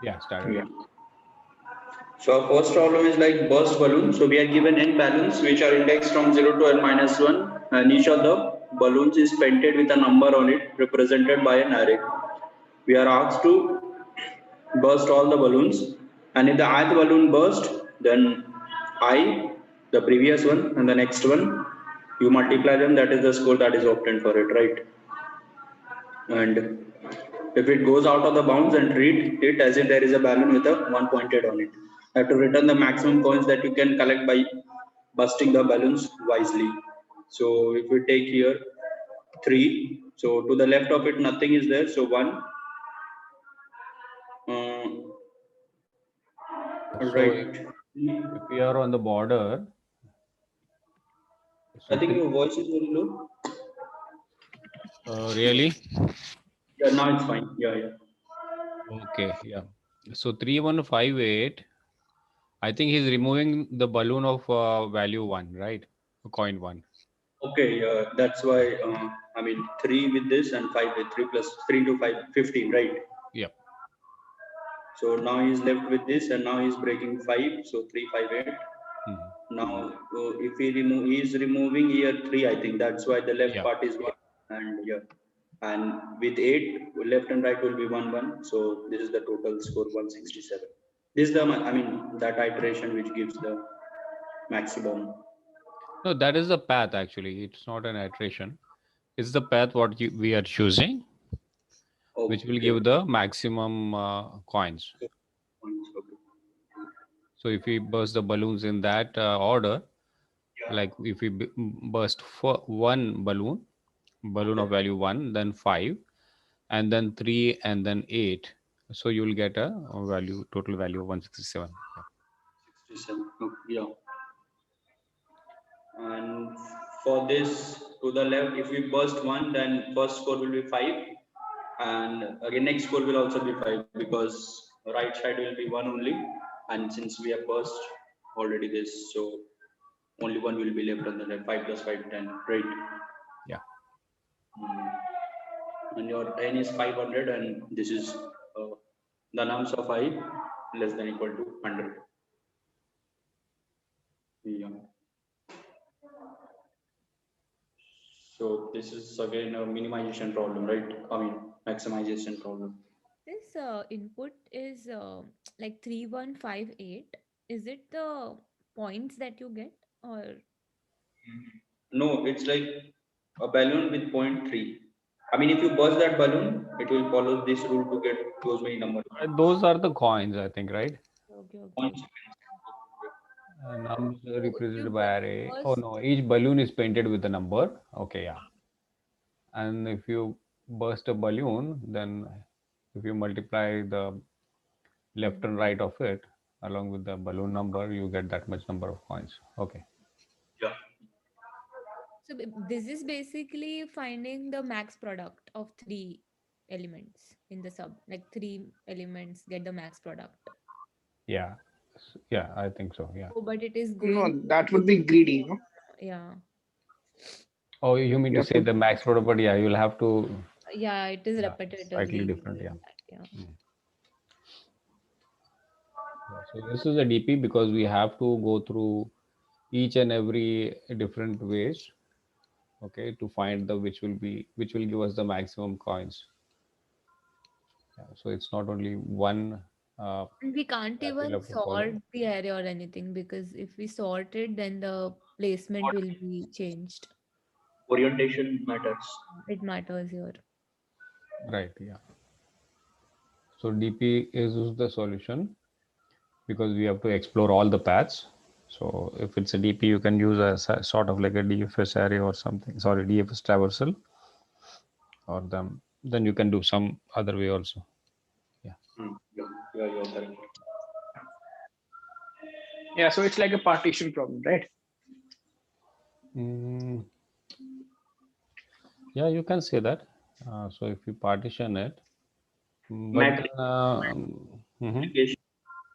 Yeah, started. Yeah. So our first problem is like burst balloon. So we are given n balloons which are indexed from 0 to n minus 1, and each of the balloons is painted with a number on it represented by an array. We are asked to burst all the balloons, and if the ith balloon burst, then I, the previous one and the next one, you multiply them, that is the score that is obtained for it, right? And if it goes out of the bounds, and treat it as if there is a balloon with a 1 pointed on it. You have to return the maximum coins that you can collect by busting the balloons wisely. So if we take here 3, so to the left of it nothing is there, so 1. So Right. if we are on the border, I so think your voice is very low. really? Yeah, now it's fine. Yeah, yeah. Okay, yeah. So 3158, I think he's removing the balloon of value 1, right? Coin 1. Okay, that's why, I mean, 3 with this and 5 with 3 plus 3 to 5, 15, right? Yep. So now he's left with this, and now he's breaking 5, so 358. Mhm. Now, if he is removing here 3, I think that's why the left Yeah. part is 1, and yeah. And with 8, left and right will be 1, 1. So this is the total score 167. This is the, I mean, that iteration which gives the maximum. No, that is the path actually. It's not an iteration. It's the path what we are choosing, which will Okay. give the maximum coins. Okay. So if we burst the balloons in that order, Yeah. like if we burst for one balloon of Okay. value 1, then 5, and then 3, and then 8, so you will get a value, total value of 167. Yeah. 67. Okay. Yeah. And for this to the left, if we burst 1, then first score will be 5, and again next score will also be 5, because right side will be 1 only, and since we have burst already this, so only 1 will be left on the left. 5 plus 5, 10, right? Yeah. And your n is 500, and this is the nums of I less than equal to 100. Yeah. So this is again a minimization problem, right? I mean, maximization problem. This input is like 3158. Is it the points that you get, or No, it's like a balloon with point 0.3. I mean, if you burst that balloon, it will follow this rule to get those many numbers. Those are the coins, I think, right? okay, okay. Points. Numbers So if you represented by array. Oh burst, no, each balloon is painted with a number. Okay, yeah. And if you burst a balloon, then if you multiply the left and right of it along with the balloon number, you get that much number of coins. Okay. Yeah. so this is basically finding the max product of three elements in the sub, like three elements get the max product. Yeah. Yeah, I think so. Yeah. Oh, but it is No, going to that would be repeat. greedy, no? Yeah, Oh, you mean You to have say to, the max product, but yeah, you'll have to, yeah, it is yeah, slightly repetitively different. doing Yeah. that. Yeah. Yeah. So this is a DP because we have to go through each and every different ways, okay, to find the which will give us the maximum coins. Yeah. So it's not only one And we can't that we'll even have to follow. sort the array or anything, because if we sort it, then the placement will be changed. Orientation matters. It matters here. Right. Yeah. So DP is the solution because we have to explore all the paths. So if it's a DP, you can use a sort of like a DFS array or something. Sorry, DFS traversal, or then you can do some other way also. Yeah. Yeah, yeah, you're correct. yeah, so it's like a partition problem, right? Mm, yeah, you can say that. So if you partition it, but Matrix, then, mhm. multiplication,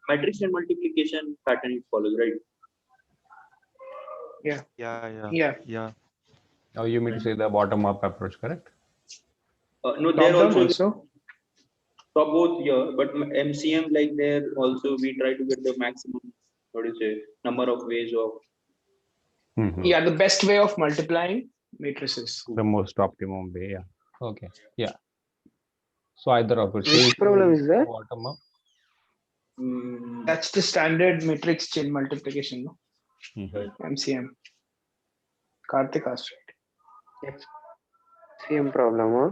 matrix and multiplication pattern it follows, right? Yeah, Yeah, yeah. Oh, you mean to say the bottom up approach, correct? No, there Top down also also. So both here, but MCM like there also we try to get the maximum, what do you say, number of ways of. Mhm. Yeah, the best way of multiplying matrices. The most optimum way. Yeah. Okay. Yeah. So either of it. So Which if problem you is that? bottom up. That's the standard matrix chain multiplication, no? Mhm. MCM. Karthik asked, right? Same problem, huh?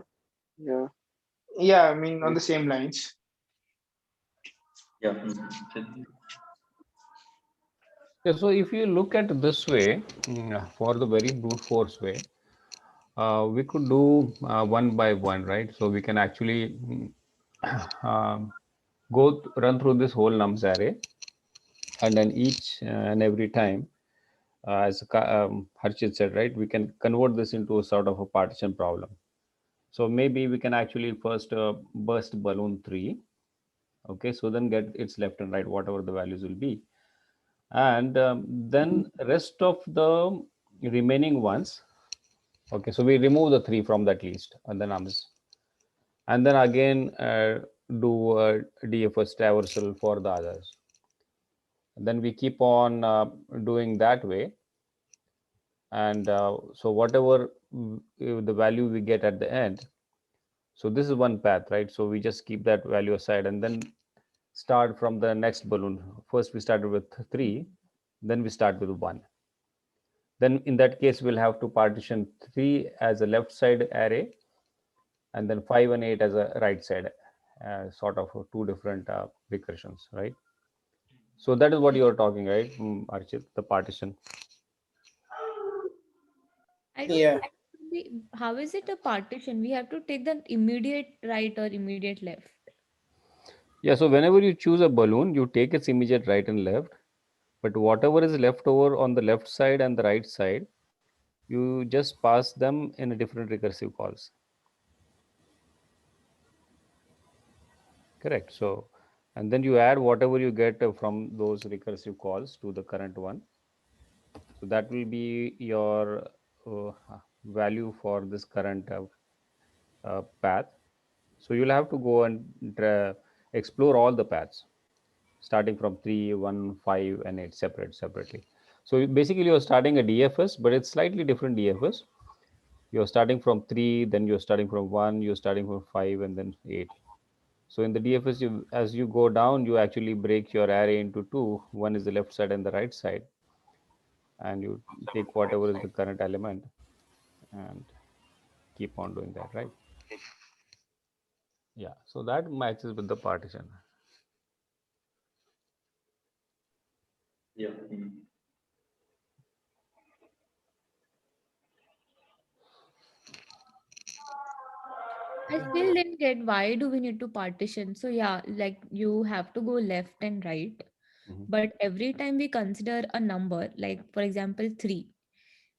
Yeah. Yeah, I mean on the same lines. Yeah. Yeah, so if you look at it this way, for the very brute force way, we could do one by one, right? So we can actually um, run through this whole nums array, and then each and every time, as Harshit said, right, we can convert this into a sort of a partition problem. So maybe we can actually first burst balloon 3. Okay, so then get its left and right, whatever the values will be. And then rest of the remaining ones. Okay, so we remove the 3 from that list and then nums. And then again do a DFS traversal for the others. And then we keep on doing that way. And so whatever the value we get at the end, so this is one path, right? So we just keep that value aside and then start from the next balloon. First we started with 3, then we start with 1. Then in that case, we'll have to partition 3 as a left side array and then 5 and 8 as a right side, sort of two different recursions, right? So that is what you are talking, right, Archit, the partition. I don't Yeah. how is it a partition? We have to take the immediate right or immediate left. Yeah, so whenever you choose a balloon, you take its immediate right and left, but whatever is left over on the left side and the right side, you just pass them in a different recursive calls. Correct. So, and then you add whatever you get from those recursive calls to the current one. So that will be your value for this current path. So you'll have to go and explore all the paths, starting from 3, 1, 5, and 8 separately. So basically, you're starting a DFS, but it's slightly different DFS. You're starting from 3, then you're starting from 1, you're starting from 5, and then 8. So in the DFS, as you go down, you actually break your array into two. One is the left side and the right side, and you take whatever is the current element and keep on doing that, right? Yeah, so that matches with the partition. Yeah. I still didn't get why do we need to partition. So yeah, like you have to go left and right. Mhm. But every time we consider a number, like for example 3,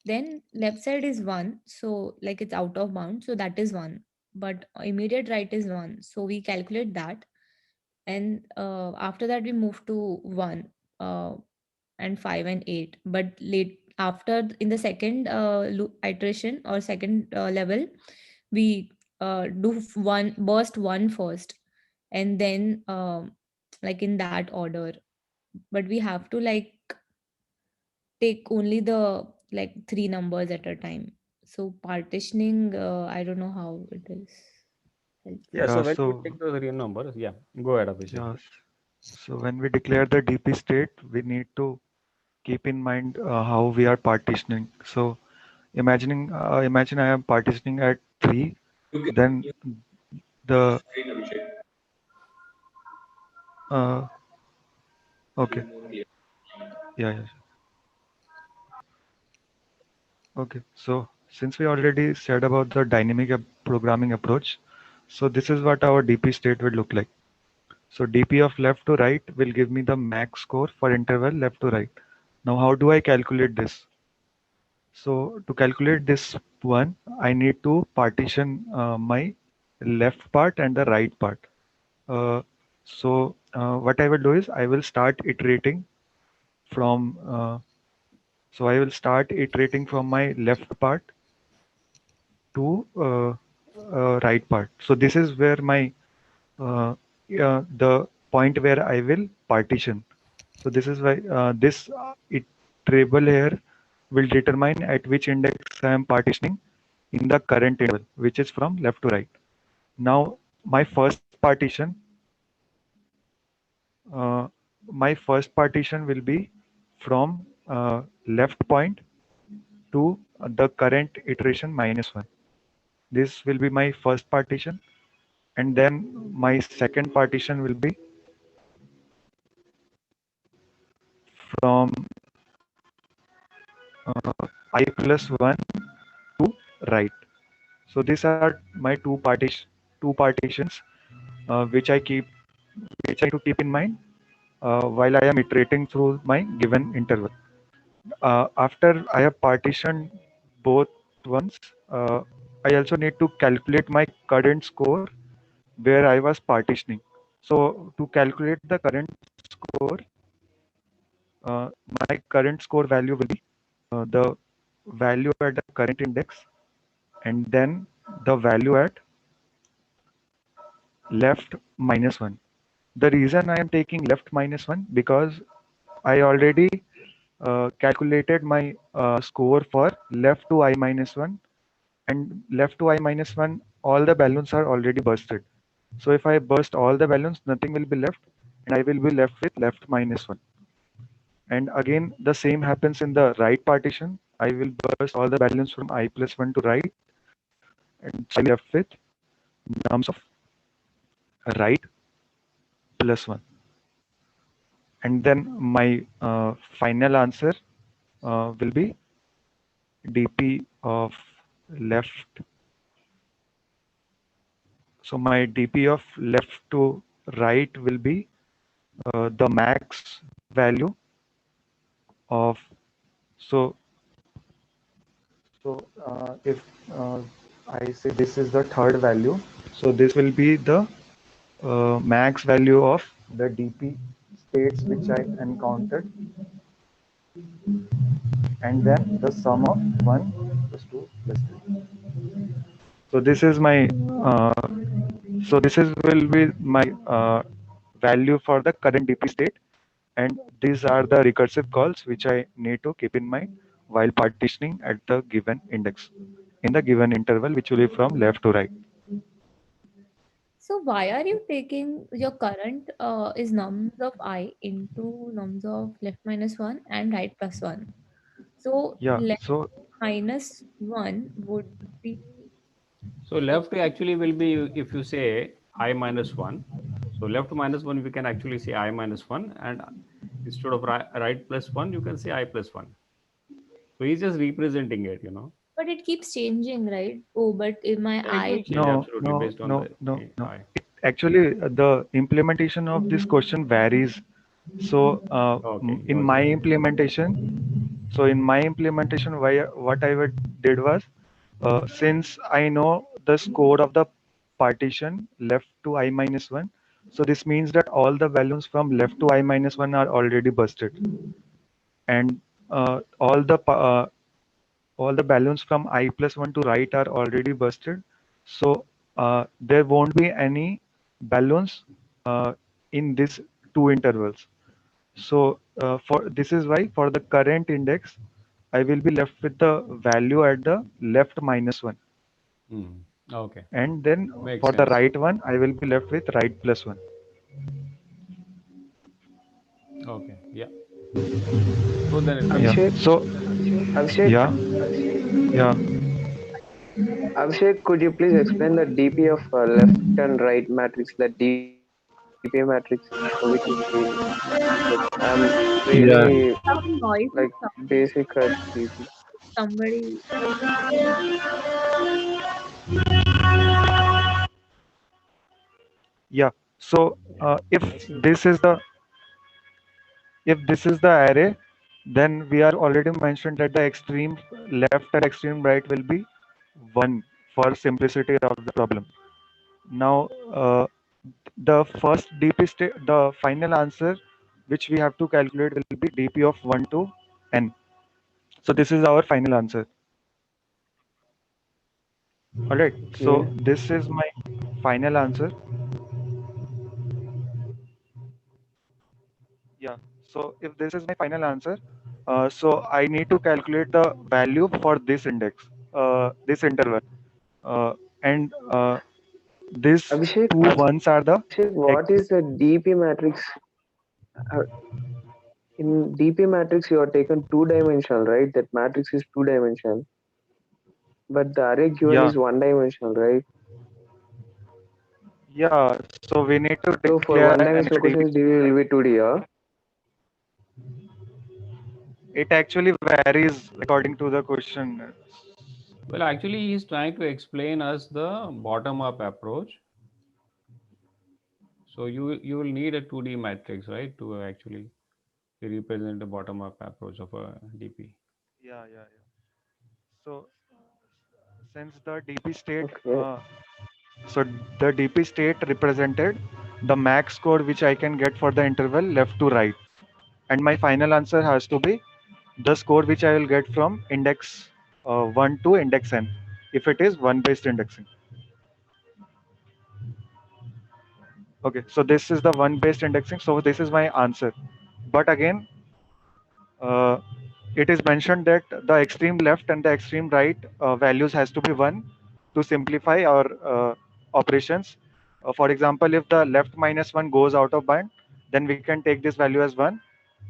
then left side is 1, so like it's out of bound, so that is 1. But immediate right is 1, so we calculate that. And after that we move to 1 uh, and 5 and 8. But late after in the second iteration or second level, we do one burst 1 first, and then like in that order. But we have to like take only the like 3 numbers at a time. So partitioning, I don't know how it is helpful. Yeah, so Yeah, when you so take the three numbers, yeah, go ahead, Abhishek. yeah, so when we declare the DP state, we need to keep in mind how we are partitioning. So imagine I am partitioning at 3, You then can the screen, Abhishek. uh, okay, More clear. yeah. Okay, so since we already said about the dynamic programming approach, so this is what our DP state will look like. So DP of left to right will give me the max score for interval left to right. Now, how do I calculate this? So to calculate this one, I need to partition my left part and the right part. What I will do is I will start iterating from my left part to right part. So this is where my the point where I will partition. So this is why this iterable here will determine at which index I am partitioning in the current interval, which is from left to right. Now my first partition will be from left point to the current iteration -1. This will be my first partition, and then my second partition will be from I plus 1 to right. So these are my two partitions which I need to keep in mind while I am iterating through my given interval. After I have partitioned both ones, I also need to calculate my current score where I was partitioning. So to calculate the current score, my current score value will be the value at the current index and then the value at left -1. The reason I am taking left -1 because I already calculated my score for left to I -1, and left to I -1 all the balloons are already bursted. So if I burst all the balloons, nothing will be left and I will be left with left -1. And again the same happens in the right partition. I will burst all the balloons from I plus 1 to right and so I will be left with nums of right plus 1. And then my final answer will be dp of left. So my dp of left to right will be the max value of if I say this is the third value, so this will be the max value of the dp states which I encountered, and then the sum of 1 plus 2 plus 3. So this is my will be my value for the current dp state, and these are the recursive calls which I need to keep in mind while partitioning at the given index in the given interval, which will be from left to right. So why are you taking your current is nums of I into nums of left -1 and right +1? So Yeah, left so -1 would be So left actually will be if you say I -1. So left -1 we can actually say I -1, and instead of right +1 you can say I +1. So he's just representing it, but it keeps changing, right? Oh, but if my Yeah, it will I change absolutely based on the I. Actually the implementation of this question varies. So in my implementation, what I did was, since I know the score of the partition left to I -1, so this means that all the values from left to I -1 are already busted, and all the balloons from I plus 1 to right are already busted. So there won't be any balloons in these two intervals. So for this is why for the current index, I will be left with the value at the left -1. Okay. And then Makes for the sense. right one, I will be left with right +1. Okay. Yeah. So then it makes Yeah. Abhishek, So Abhishek, yeah, yeah. Abhishek, could you please explain the DP of left and right matrix, the DP matrix, which is the like I'm Yeah. really some noise is like basic at DP. somebody. Yeah. So if this is the array, then we are already mentioned that the extreme left and extreme right will be 1 for simplicity of the problem. Now the first DP state, the final answer which we have to calculate will be DP of 1 to n. So this is our final answer. All right. So Okay. this is my final answer. Yeah. So if this is my final answer, so I need to calculate the value for this index, this interval, and these Abhishek, two ones are the what is the DP matrix? Uh, In DP matrix, you are taken two-dimensional, right? That matrix is two-dimensional, but the array given yeah, is one-dimensional, right? yeah. So we need to So for declare an one-dimensional extra DP. questions, DB will be 2D, yeah? It actually varies according to the question. Well, actually, he's trying to explain us the bottom-up approach. So you will need a 2D matrix, right, to actually represent the bottom-up approach of a DP. Yeah, yeah, yeah. So since the DP state, Okay. so the DP state represented the max score which I can get for the interval left to right, and my final answer has to be the score which I will get from index 1 to index n, if it is one based indexing. Okay, so this is the one based indexing. So this is my answer. But again, uh, it is mentioned that the extreme left and the extreme right values has to be one to simplify our operations. For example, if the left minus one goes out of bound, then we can take this value as one.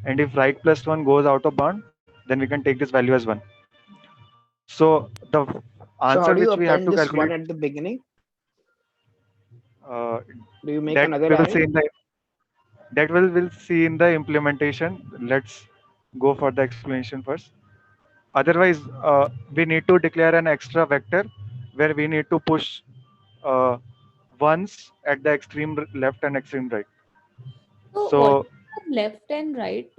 And if right plus one goes out of bound, then we can take this value as one. So the So answer how do which you we have to append this calculate, one at the beginning? uh, Do you make that another we will array? see in the we'll see in the implementation. Let's go for the explanation first. Otherwise, we need to declare an extra vector where we need to push uh, ones at the extreme left and extreme right. So what So is left and right?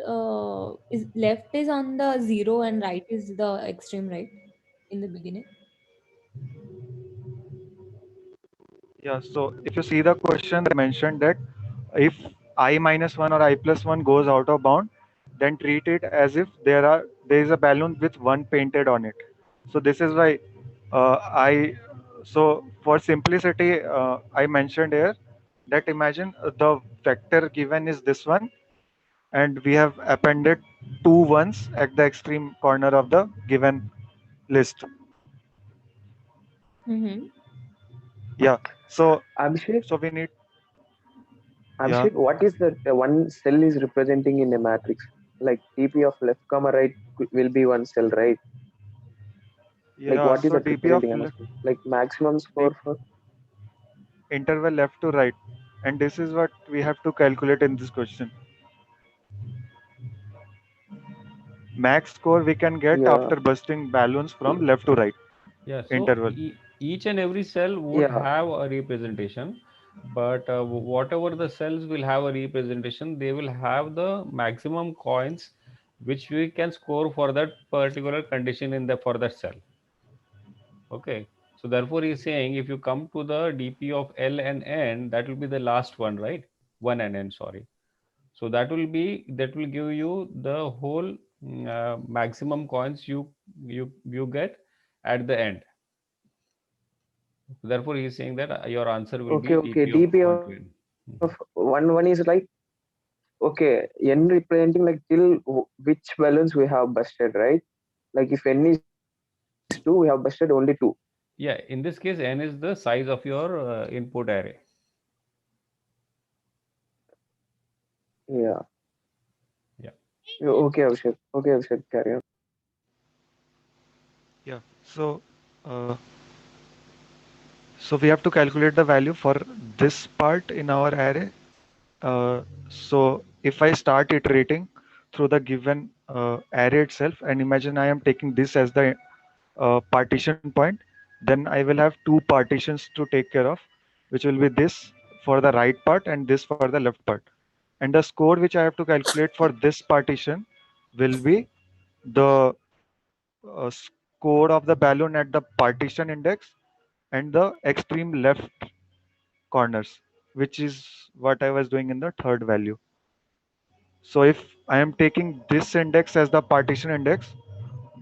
Is left is on the zero and right is the extreme right in the beginning? yeah, so if you see the question, they mentioned that if I minus one or I plus one goes out of bound, then treat it as if there is a balloon with one painted on it. So this is why I so for simplicity I mentioned here that imagine the vector given is this one, and we have appended two ones at the extreme corner of the given list. Mm-hmm. Yeah. So Abhishek, so we need, yeah. Abhishek, what is the one cell is representing in a matrix? Like DP of left comma right will be one cell, right? Like Yeah, what is so that DP of representing? I'm asking. Like maximum D- score for. interval left to right, and this is what we have to calculate in this question. Max score we can get Yeah, after busting balloons from left to right Yeah, so interval. each and every cell would yeah. have a representation, but whatever the cells will have a representation, they will have the maximum coins which we can score for that particular condition in the for that cell. Okay, so therefore he's saying if you come to the DP of L and N, that will be the last one, right? 1 and N, sorry. So that will give you the whole maximum coins you get at the end. Therefore, he is saying that your answer will Okay, be okay. DP of DP 1 of to N. one is like okay, n representing like till which balloons we have busted, right? Like if n is two, we have busted only two. Yeah, in this case, N is the size of your input array. Yeah. Yeah. Okay, Abhishek. Okay, Abhishek, carry on. Yeah. So we have to calculate the value for this part in our array. So if I start iterating through the given array itself, and imagine I am taking this as the partition point, then I will have two partitions to take care of, which will be this for the right part and this for the left part. And the score which I have to calculate for this partition will be the score of the balloon at the partition index and the extreme left corners, which is what I was doing in the third value. So if I am taking this index as the partition index,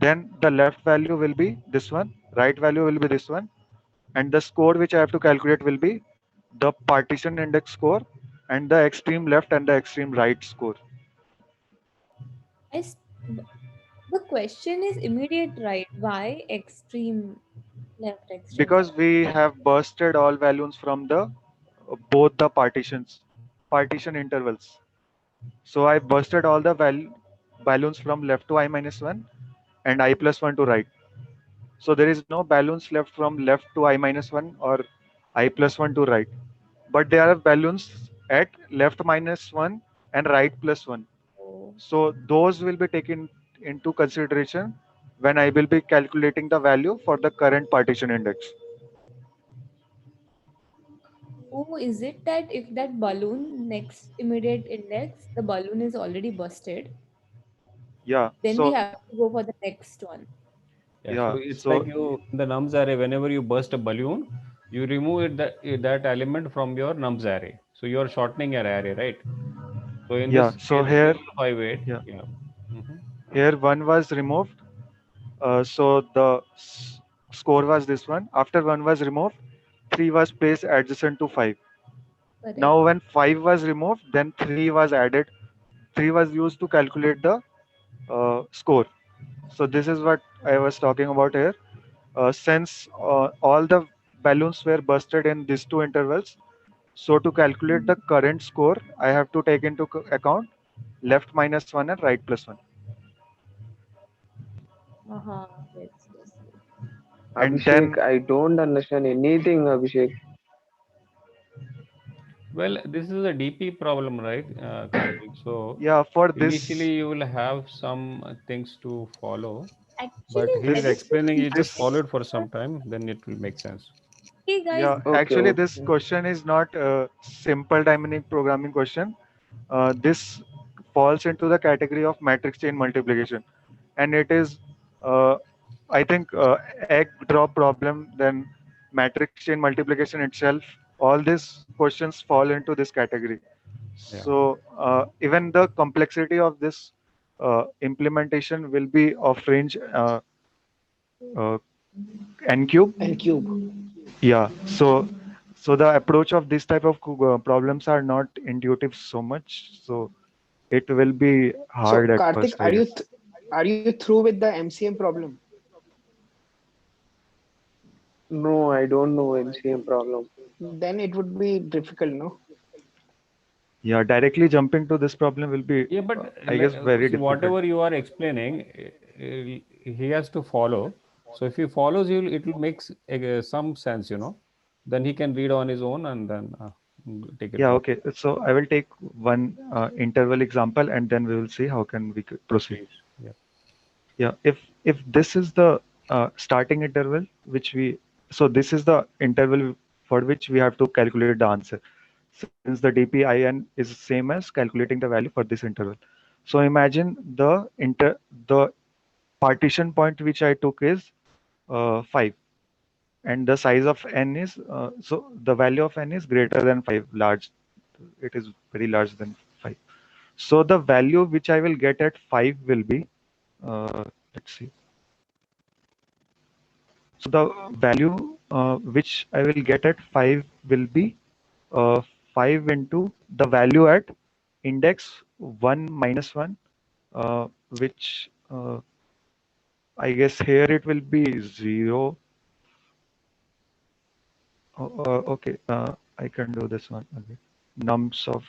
then the left value will be this one, right value will be this one, and the score which I have to calculate will be the partition index score and the extreme left and the extreme right score. The question is immediate right. Why extreme left, extreme Because right? we have bursted all values from the both the partition intervals. So I bursted all the balloons from left to I minus 1 and I plus 1 to right. So there is no balloons left from left to I minus 1 or I plus 1 to right. But there are balloons at left minus 1 and right plus 1. Oh, So those will be taken into consideration when I will be calculating the value for the current partition index. oh, is it that if that balloon next immediate index, the balloon is already busted, Yeah. then we So have to go for the next one. Yeah, so yeah. it's like So you in the nums array, whenever you burst a balloon, you remove that element from your nums array. So you're shortening your array, right? So in yeah. this So case, here, 058, yeah, yeah. Mhm. here one was removed. So the score was this one. After one was removed, three was placed adjacent to five. Correct. Now when five was removed, then three was added. Three was used to calculate the score. So this is what I was talking about here. Since all the balloons were busted in these two intervals, so to calculate the current score, I have to take into account left minus 1 and right plus 1. Uh-huh. Yes, yes, yes. And Abhishek, then, I don't understand anything, Abhishek. Well, this is a DP problem, right, Karthik? So yeah, for this, initially you will have some things to follow, but Actually, he is why don't this, you explaining, you just this, follow it for some time, then it will make sense. hey guys, yeah, Okay, actually, this okay. question is not a simple dynamic programming question. This falls into the category of matrix chain multiplication, and it is, uh, I think, egg drop problem, then matrix chain multiplication itself. All these questions fall into this category. Yeah. So even the complexity of this implementation will be of range uh, n cube. N cube. Yeah. So the approach of this type of problems are not intuitive so much. So it will be So hard at Karthik, first, I guess. are you through with the MCM problem? No, I don't know MCM problem. Then it would be difficult, no? Yeah, directly jumping to this problem will be, Yeah, but I guess, very so difficult. whatever you are explaining, he has to follow. So if he follows, it will make some sense, Then he can read on his own and then take it Yeah, forward. okay. So I will take one interval example and then we will see how can we proceed. Please. Yeah. Yeah, if this is the starting interval, which we, so this is the interval for which we have to calculate the answer. Since the dpin is same as calculating the value for this interval. So imagine the partition point which I took is 5, and the size of n is so the value of n is greater than 5, large. It is very large than 5. So the value which I will get at 5 will be, let's see. So the value which I will get at 5 will be 5 into the value at index 1 minus 1, which I guess here it will be 0. Okay, I can do this one again. Nums of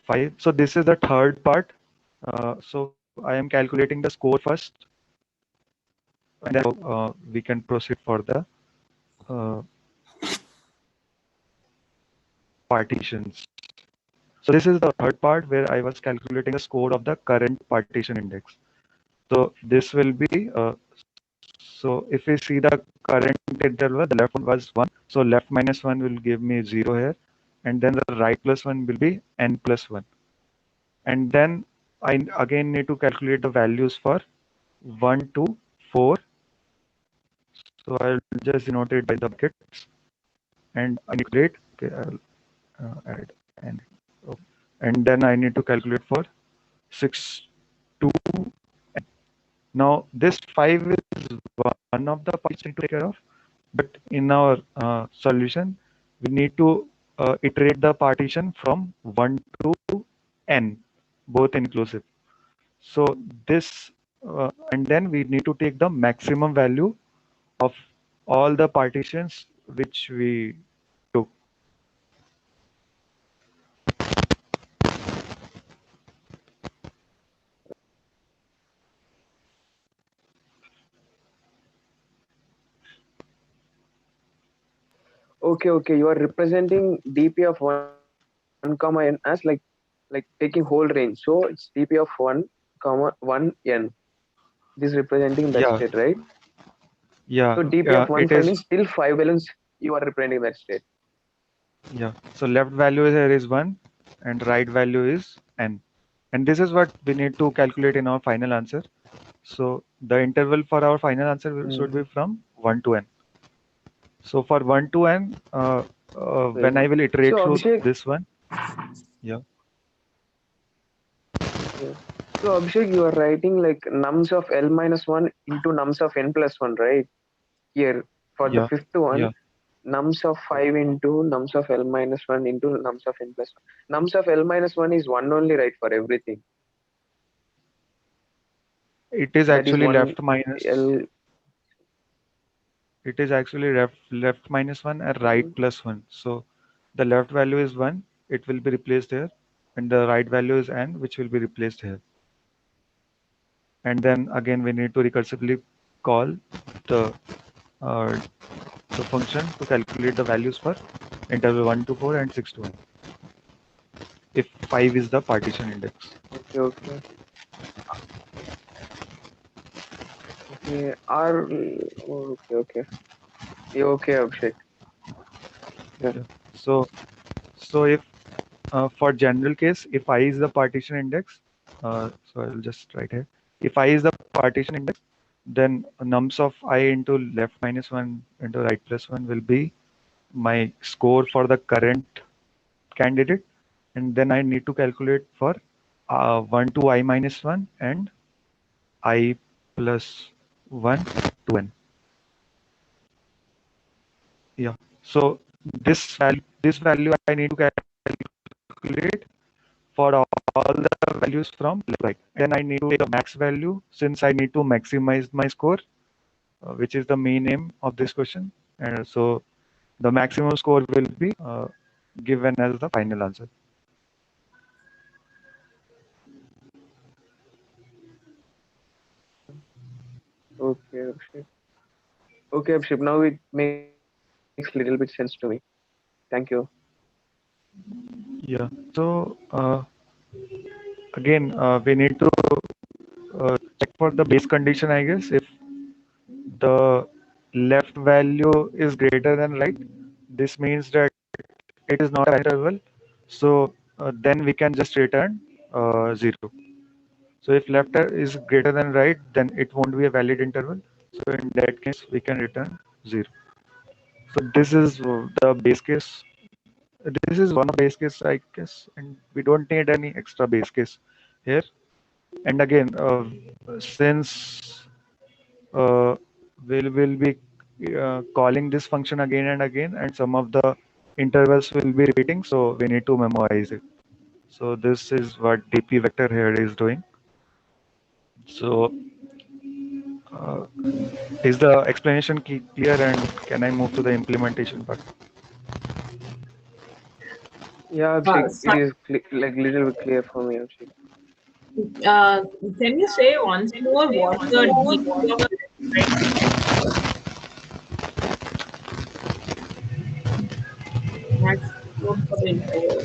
5. So this is the third part. So I am calculating the score first, and then we can proceed for the uh, partitions. So this is the third part where I was calculating the score of the current partition index. So this will be, so if we see the current interval, the left one was 1. So left minus 1 will give me 0 here. And then the right plus 1 will be n plus 1. And then I again need to calculate the values for 1 to 4. So I'll just denote it by the buckets. And I need to calculate, okay, I'll add n. Oh. And then I need to calculate for 6 to n. Now this 5 is one of the parts to take care of, but in our solution, we need to iterate the partition from 1 to n, both inclusive. So this, and then we need to take the maximum value of all the partitions which we took. Okay. You are representing DP of 1 comma n as like taking whole range. So it's DP of 1 comma 1 n. This is representing that Yeah, state, right? yeah, So DP of 1 it 5 is. means till 5 balloons you are representing that state. Yeah. So left value here is 1 and right value is n. And this is what we need to calculate in our final answer. So the interval for our final answer should be from 1 to n. So for 1 to n, when I will iterate So through Abhishek, this one, yeah. so Abhishek, you are writing like nums of L minus 1 into nums of n plus 1, right? Here for the Yeah, fifth one, yeah, nums of 5 into nums of L minus 1 into nums of n plus 1. Nums of L minus 1 is 1 only, right, for everything. it is That is actually 1 left minus. L. It is actually left minus 1 and right plus 1. So the left value is 1, it will be replaced here, and the right value is n, which will be replaced here. And then again, we need to recursively call the function to calculate the values for interval 1 to 4 and 6 to 1. If 5 is the partition index. Okay. R. Okay. Yeah, okay, Abhishek. Yeah. So if for general case, if I is the partition index, so I'll just write here. If I is the partition index, then nums of I into left minus 1 into right plus 1 will be my score for the current candidate, and then I need to calculate for 1 to I minus 1 and I plus 1 to n. Yeah. So this value I need to calculate for all the values from left to right. Then I need to take a max value since I need to maximize my score, which is the main aim of this question. And so the maximum score will be given as the final answer. Okay, Abhishek. Okay, Abhishek. Now it makes little bit sense to me. Thank you. Yeah. So again, we need to check for the base condition, I guess. If the left value is greater than right, this means that it is not an interval. So then we can just return 0. So if left is greater than right, then it won't be a valid interval. So in that case, we can return 0. So this is the base case. This is one of base case, I guess, and we don't need any extra base case here. And again, since we'll be calling this function again and again, and some of the intervals will be repeating, so we need to memorize it. So this is what dp vector here is doing. So is the explanation clear, and can I move to the implementation part? Yeah, Abhishek, it Sorry, is like little bit clear for me, Abhishek. can you say once more what the DP of right? Max score for the interval.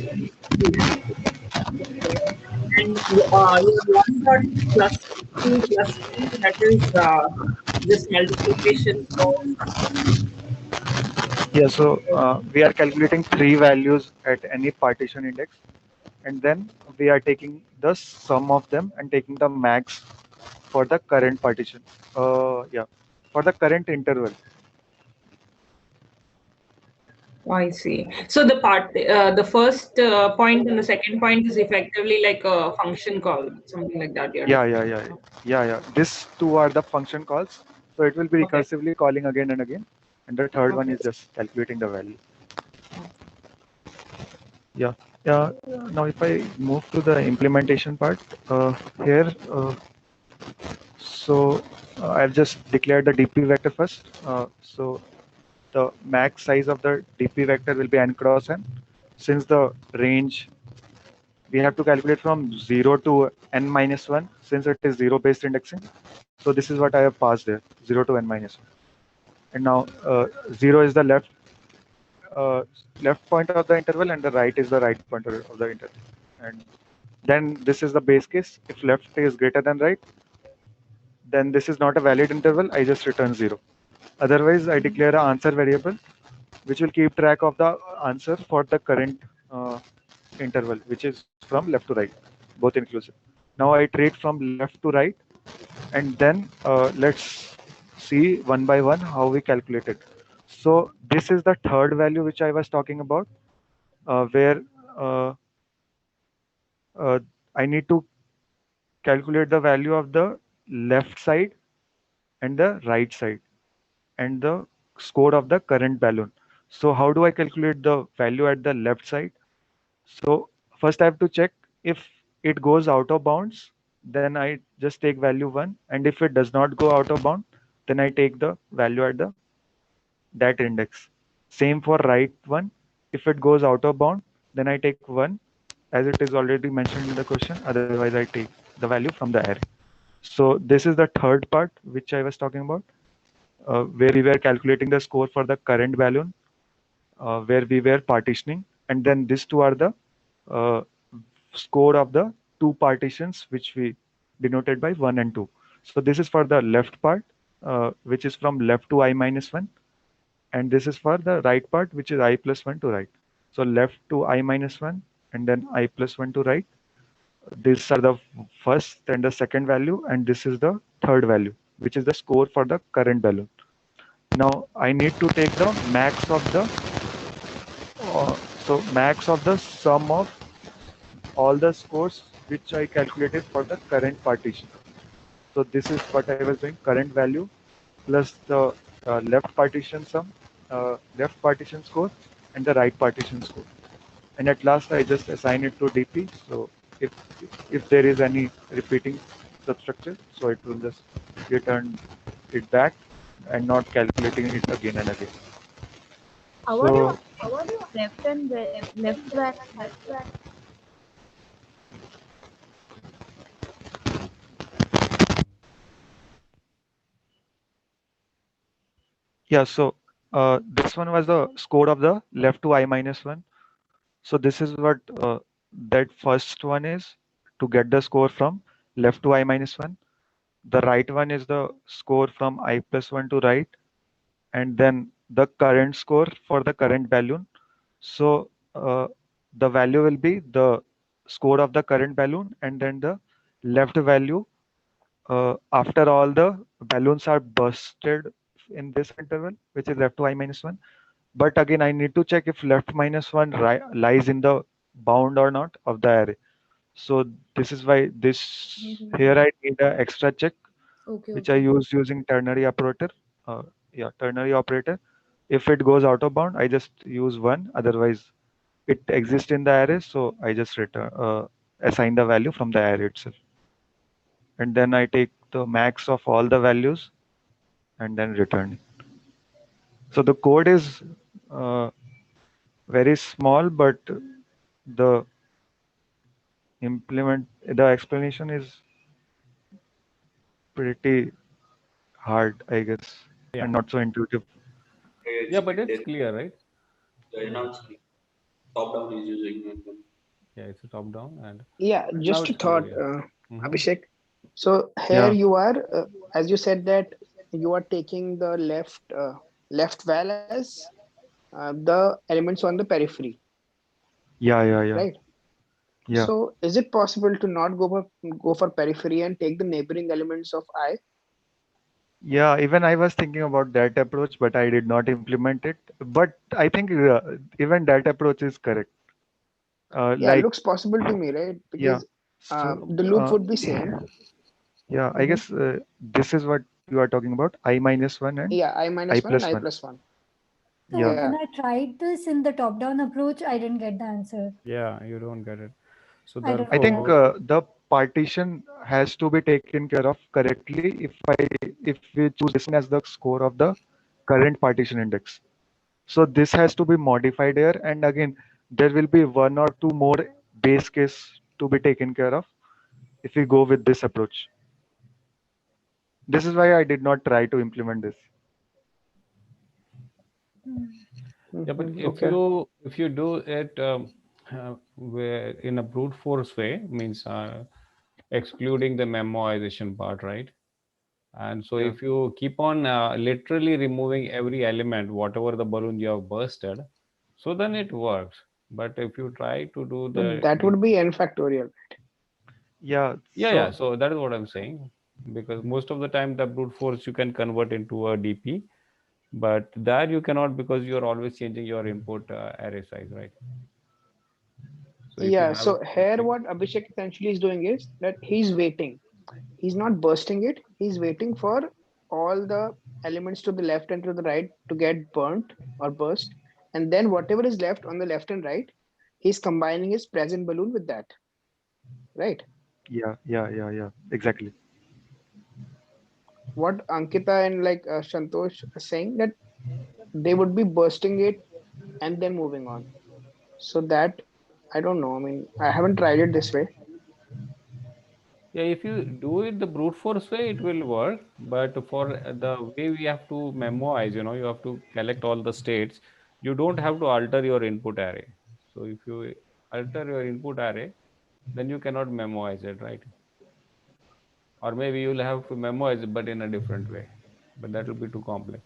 And your 1 plus 2 plus 3, that is this multiplication of. Yeah, so we are calculating 3 values at any partition index, and then we are taking the sum of them and taking the max for the current partition. Yeah, for the current interval. I see. So the first point and the second point is effectively like a function call, something like that. Yeah. These two are the function calls. So it will be Okay. recursively calling again and again, and the third one Okay. is just calculating the value. Yeah. Yeah. Now, if I move to the implementation part, here, I've just declared the DP vector first. So the max size of the DP vector will be n cross n. Since the range we have to calculate from 0 to n minus 1, since it is 0 based indexing. So this is what I have passed there, 0 to n minus 1. And now 0 is the left pointer of the interval and the right is the right pointer of the interval. And then this is the base case. If left is greater than right, then this is not a valid interval. I just return 0. Otherwise, I declare an answer variable which will keep track of the answer for the current interval, which is from left to right, both inclusive. Now I iterate from left to right, and then let's see one by one how we calculate it. So this is the third value which I was talking about, where uh, I need to calculate the value of the left side and the right side and the score of the current balloon. So how do I calculate the value at the left side? So first I have to check if it goes out of bounds, then I just take value 1, and if it does not go out of bound, then I take the value at the that index. Same for right one. If it goes out of bound, then I take 1 as it is already mentioned in the question. Otherwise, I take the value from the array. So this is the third part which I was talking about, where we were calculating the score for the current balloon, where we were partitioning, and then these two are the score of the two partitions which we denoted by 1 and 2. So this is for the left part, which is from left to I minus 1, and this is for the right part, which is I plus 1 to right. So left to I minus 1 and then I plus 1 to right. These are the first and the second value, and this is the third value, which is the score for the current balloon. Now I need to take the max of the max of the sum of all the scores which I calculated for the current partition. So this is what I was doing, current value plus the left partition sum, left partition score and the right partition score. And at last I just assign it to DP. So if there is any repeating substructure, so it will just return it back and not calculating it again and again. How are you left and left back? Yeah, so this one was the score of the left to I minus 1. So this is what that first one is, to get the score from left to I minus 1. The right one is the score from I plus 1 to right, and then the current score for the current balloon. So the value will be the score of the current balloon and then the left value after all the balloons are bursted in this interval, which is left to I minus 1. But again, I need to check if left minus 1 lies in the bound or not of the array. So this is why here I need an extra check, which I use using ternary operator. Ternary operator. If it goes out of bound, I just use 1. Otherwise, it exists in the array, so I just assign the value from the array itself. And then I take the max of all the values and then return it. So the code is very small, but the explanation is pretty hard, I guess, Yeah. and not so intuitive. Yeah, but it's clear, right? Top down is using. Yeah, it's a top down and Yeah, just a it's clear, thought, Mhm. Abhishek. So here Yeah. you are, as you said that you are taking the left val as the elements on the periphery, Yeah. right? Yeah. So is it possible to not go for periphery and take the neighboring elements of I? Yeah, even I was thinking about that approach, but I did not implement it. But I think even that approach is correct. Yeah, looks possible to me, right? Yeah. Because So, the loop would be same. yeah, I guess this is what you are talking about, I minus 1 and Yeah, I minus I 1 and plus I 1. plus 1. So Yeah. when I tried this in the top-down approach, I didn't get the answer. Yeah, you don't get it. So I don't I know think therefore, the partition has to be taken care of correctly if we choose this one as the score of the current partition index. So this has to be modified here, and again there will be one or two more base case to be taken care of if we go with this approach. This is why I did not try to implement this. yeah, but Okay. if you do it where in a brute force way, means excluding the memoization part, right? And so Yeah. if you keep on literally removing every element, whatever the balloon you have bursted, so then it works. But if you try to do But the that would be n factorial. Yeah. yeah, So so that is what I'm saying. Because most of the time the brute force you can convert into a DP, but there you cannot because you're always changing your input array size, right? So if you Yeah, have so here what Abhishek essentially is doing is that he's waiting. He's not bursting it. He's waiting for all the elements to the left and to the right to get burnt or burst. And then whatever is left on the left and right, he's combining his present balloon with that, right? yeah. Exactly. What Ankita and like Santosh are saying that they would be bursting it and then moving on. So that I don't know. I mean, I haven't tried it this way. yeah, if you do it the brute force way, it will work. But for the way we have to memorize, you have to collect all the states. You don't have to alter your input array. So if you alter your input array, then you cannot memorize it, right? Or maybe you'll have to memorize it, but in a different way. But that will be too complex.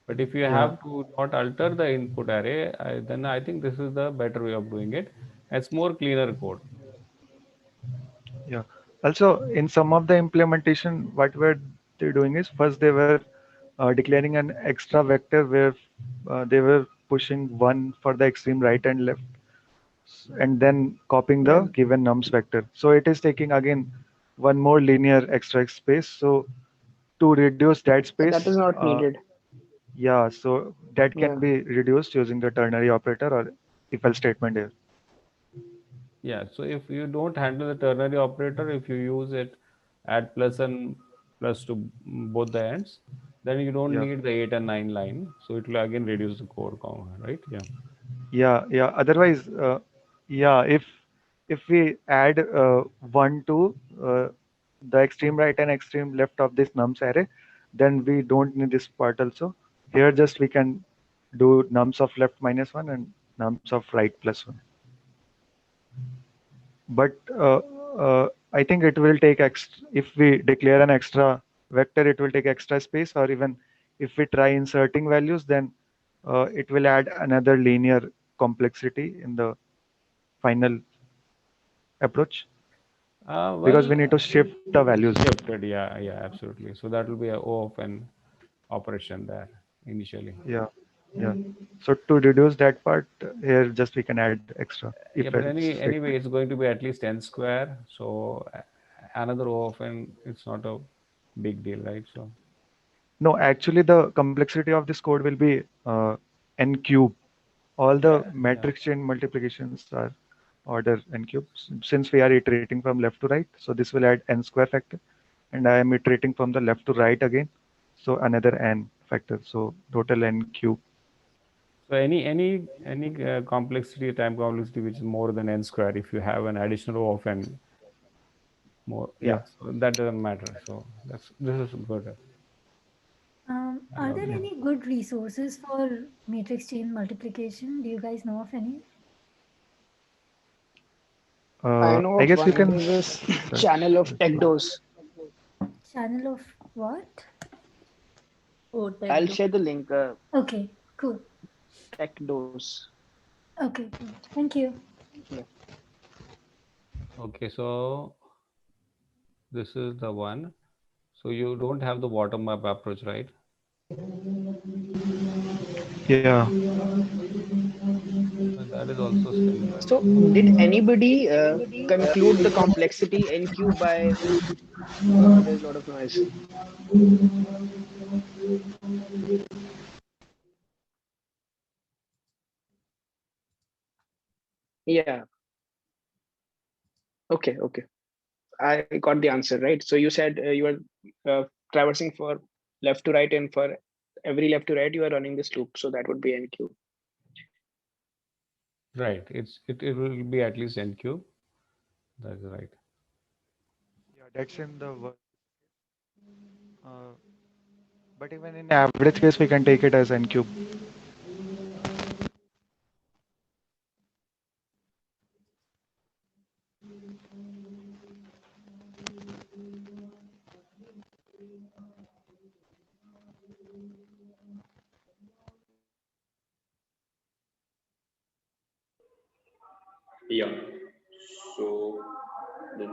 But if you Yeah. have to not alter the input array, then I think this is the better way of doing it. It's more cleaner code. Yeah. Also, in some of the implementation, what were they doing is first they were declaring an extra vector where they were pushing one for the extreme right and left, and then copying the Yeah, given nums vector. So it is taking again one more linear extra space. So to reduce that that is space, not needed. yeah, so that can Yeah. be reduced using the ternary operator or if else statement here. Yeah, so if you don't handle the ternary operator, if you use it add plus and plus to both the ends, then you don't Yeah. need the 8 and 9 line. So it will again reduce the code count, right? Yeah. Yeah. Otherwise, yeah, if we add one to the extreme right and extreme left of this nums array, then we don't need this part also. Here just we can do nums of left minus one and nums of right plus one. But I think it will take extra if we declare an extra vector, it will take extra space, or even if we try inserting values, then it will add another linear complexity in the final approach because Well, we need to shift the values. shifted. Yeah, absolutely. So that will be a O of an operation there initially. Yeah. So to reduce that part, here just we can add extra if Yeah, but else anyway, statement. it's going to be at least n square. So another O of n, it's not a big deal, right? So No, actually the complexity of this code will be n cube. All the yeah. matrix chain multiplications are order n cube. Since we are iterating from left to right, so this will add n square factor, and I am iterating from the left to right again, so another n factor. So total n cube. So any complexity, time complexity, which is more than n square, if you have an additional O of n more, Yeah. so that doesn't matter. So this is good. Are there Yeah. any good resources for matrix chain multiplication? Do you guys know of any? I know I of guess you one. can There's this search. channel of TechDose. Channel of what? Oh, I'll tech. share the link. Okay, cool. TechDose. Okay, cool. Thank you. Yeah. Okay, so this is the one. So you don't have the bottom up approach, right? Yeah. That is also similar. So did anybody conclude the complexity n cube by? There's a lot of noise. Yeah. Okay. Okay. I got the answer, right? So you said you were traversing for left to right, and for every left to right, you are running this loop. So that would be n cube. Right. It will be at least n cube. That's right. Yeah, that's in the uh, but even in average case, we can take it as n cube. Yeah. So then,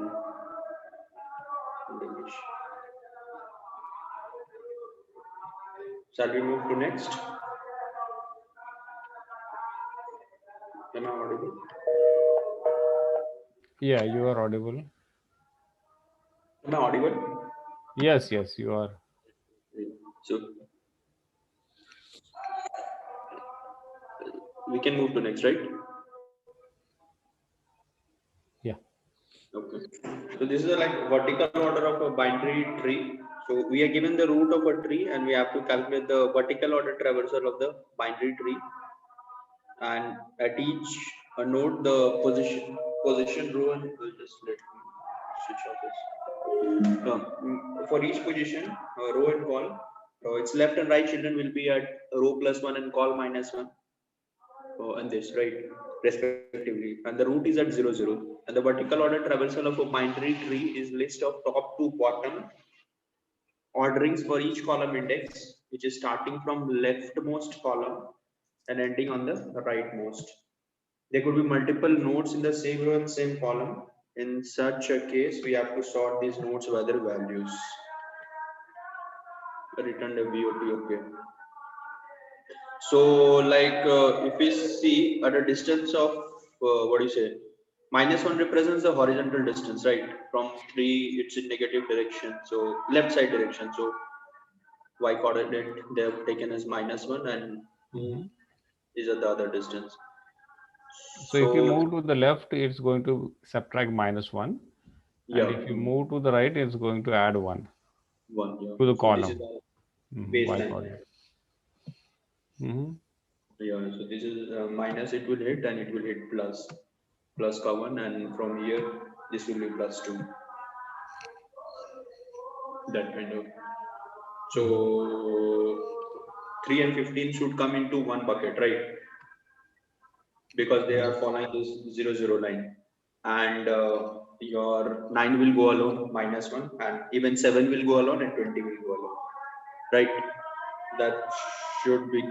shall we move to next? Am I audible? Yeah, you are audible. Am I audible? Yes, yes, you are. So we can move to next, right? Yeah. Okay. So this is a like vertical order of a binary tree. So we are given the root of a tree, and we have to calculate the vertical order traversal of the binary tree. And at each node, the position row, and just let me switch off this. For each position, row and call, its left and right children will be at row +1 and call -1. And this, right, respectively, and the root is at 0 0, and the vertical order traversal of a binary tree is list of top to bottom orderings for each column index, which is starting from leftmost column and ending on the rightmost. There could be multiple nodes in the same row and same column. In such a case, we have to sort these nodes by their values. Return the VOT. Okay. So like if we see at a distance of what do you say, -1 represents the horizontal distance, right? From 3 it's in negative direction, so left side direction. So y coordinate they have taken as -1, and 2 is at the other distance. So if you move to the left, it's going to subtract -1. Yeah, And if you move to the right, it's going to add 1 1, yeah. to the So this column. is the Y baseline. coordinate. Yeah, so this is minus, it will hit, and it will hit plus +1, and from here this will be +2, that kind of. So 3 and 15 should come into one bucket, right? Because they are following this 0 0 line, and your 9 will go alone -1, and even 7 will go alone, and 20 will go alone, right? That should be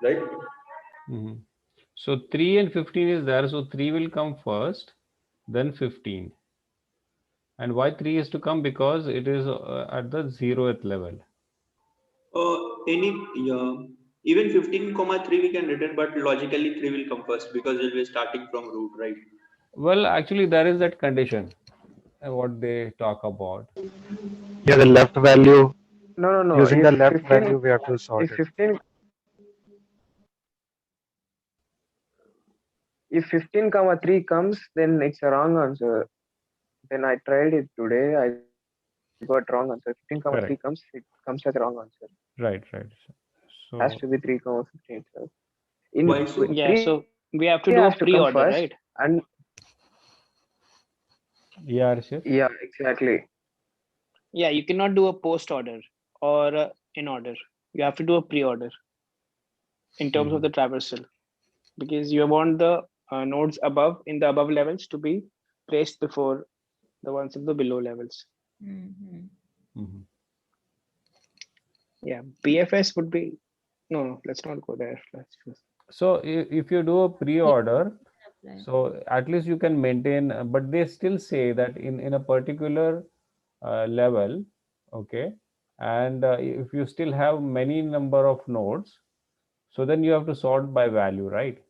right. So 3 and 15 is there, so 3 will come first, then 15. And why 3 is to come? Because it is at the 0th level. Even 15,3 we can return, but logically 3 will come first because it will be starting from root, right? Well, actually, there is that condition, what they talk about. Yeah, the left value. No. Using the left value, we have to sort it. If 15,3 comes, then it's a wrong answer. When I tried it today, I got wrong answer. 15,3 comes, it comes as a wrong answer. Right. So has to be 3,15 itself. Why so? Yeah, so we have to do a pre-order, right? And yeah, Arshit? yeah, exactly. Yeah, you cannot do a post order or in order. You have to do a pre-order in terms of the traversal, because you want the nodes above in the above levels to be placed before the ones in the below levels. Yeah, BFS would be no. Let's not go there. Let's just... So if you do a pre-order, so at least you can maintain, but they still say that in a particular level, okay, and if you still have many number of nodes, so then you have to sort by value, right?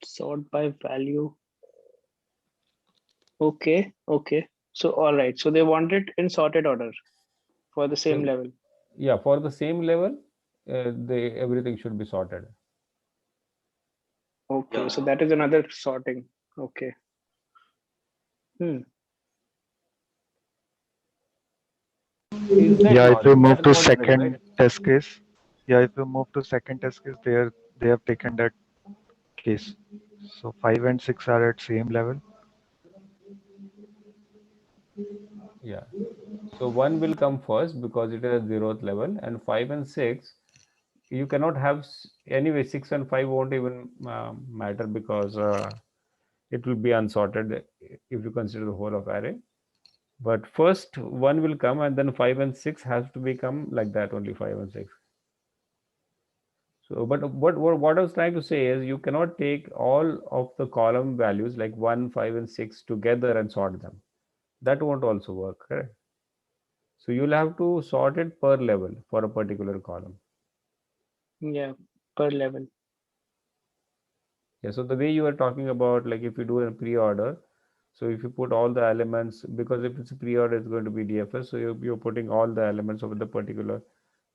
Sort by value. Okay. So all right. So they want it in sorted order for the same level. Yeah, for the same level, everything should be sorted. Okay, Yeah. so that is another sorting. Okay. Is that Yeah, if we logic? move That is to what it is, right? second test case, yeah, if we move to second test case, they have taken that case. So 5 and 6 are at same level. Yeah. So 1 will come first because it is at 0th level, and 5 and 6, you cannot have, anyway, 6 and 5 won't even matter because it will be unsorted if you consider the whole of array. But first 1 will come, and then 5 and 6 has to become like that, only 5 and 6. So, but what I was trying to say is you cannot take all of the column values like 1, 5, and 6 together and sort them. That won't also work, correct? So you'll have to sort it per level for a particular column. Yeah, per level. Yeah, so the way you are talking about, like if you do a pre-order, so if you put all the elements, because if it's a pre-order, it's going to be DFS, so you're putting all the elements of the particular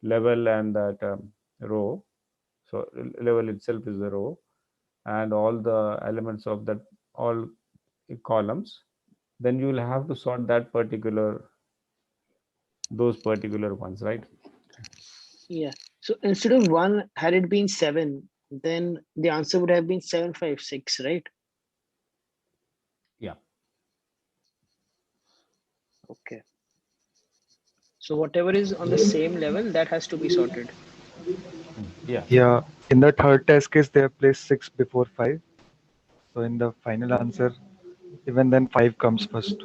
level and that row. So level itself is the row, and all the elements of that all columns. Then you will have to sort those particular ones, right? Yeah. So instead of 1, had it been 7, then the answer would have been 756, right? Yeah. Okay. So whatever is on the same level, that has to be sorted. Yeah. Yeah, in the third test case, they have placed 6 before 5. So in the final answer, even then 5 comes first.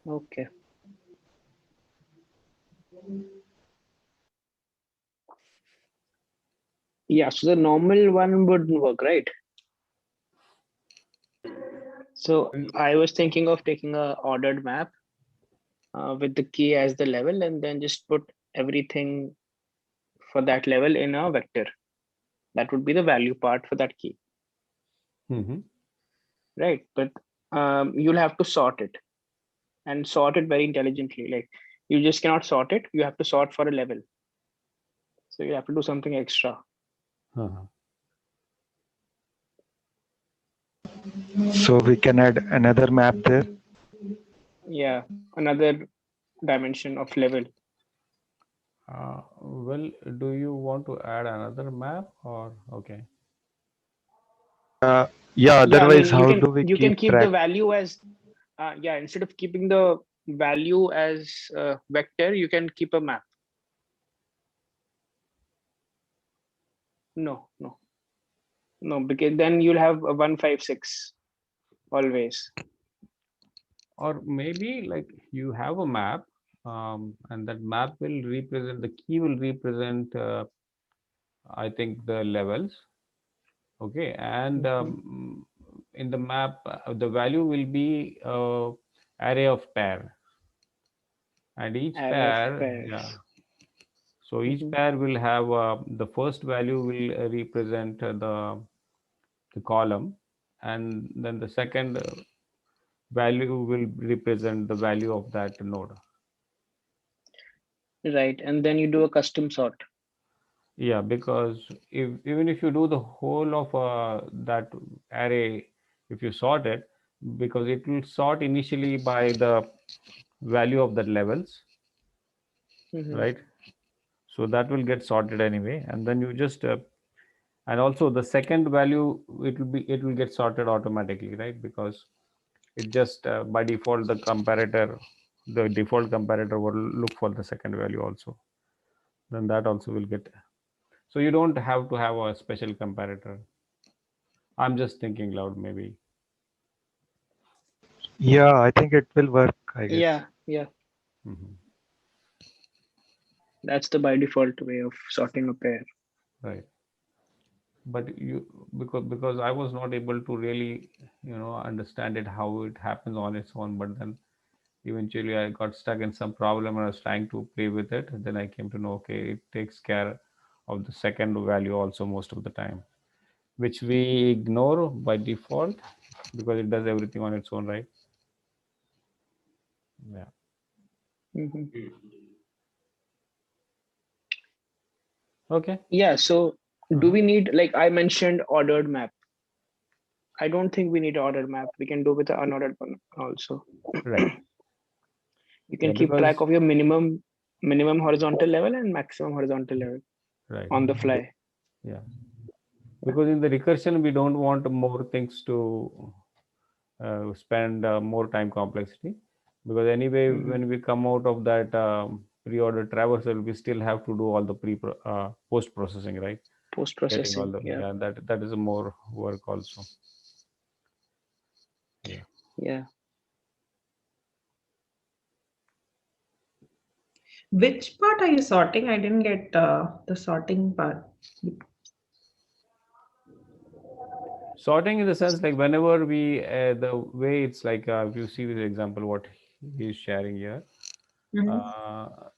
Okay. Yeah, so the normal one wouldn't work, right? So I was thinking of taking a ordered map with the key as the level, and then just put everything for that level in a vector. That would be the value part for that key, right? But you'll have to sort it and sort it very intelligently. Like you just cannot sort it. You have to sort for a level. So you have to do something extra. So we can add another map there. Yeah, another dimension of level. Well, do you want to add another map or okay? Yeah, Yeah, I otherwise, mean, how do we you can keep keep the track? value as yeah, instead of keeping the value as vector, you can keep a map. No, because then you'll have a 156 always. Or maybe like you have a map, and that map will represent, the key will represent, I think, the levels. Okay, and in the map, the value will be array of pair, and each Array of pair, yeah. pairs. So each pair will have the first value will represent the column, and then the second value will represent the value of that node. Right, and then you do a custom sort. Yeah, because even if you do the whole of that array, if you sort it, because it will sort initially by the value of the levels, right? So that will get sorted anyway, and then you just and also the second value, it will get sorted automatically, right? Because it just by default the default comparator will look for the second value also. Then that also will get. So you don't have to have a special comparator. I'm just thinking loud, maybe. Yeah, I think it will work, I guess. Yeah. That's the by default way of sorting a pair. Right. But because I was not able to really, understand it how it happens on its own. But then eventually I got stuck in some problem and I was trying to play with it. And then I came to know, okay, it takes care of the second value also most of the time, which we ignore by default because it does everything on its own, right? Yeah. Okay. Yeah. So do we need, like I mentioned, ordered map? I don't think we need ordered map. We can do with the unordered one also. Right. You can Yeah, keep track because of your minimum horizontal level and maximum horizontal level right. on the fly. Yeah. Because in the recursion, we don't want more things to spend more time complexity. Because anyway, Mhm. when we come out of that pre-order traversal, we still have to do all the post processing, right? Post Getting all processing. the Yeah. that is a more work also. Yeah. Yeah. Which part are you sorting? I didn't get the sorting part. Sorting in the sense like whenever we the way it's like if you see this example what he's sharing here. Mhm.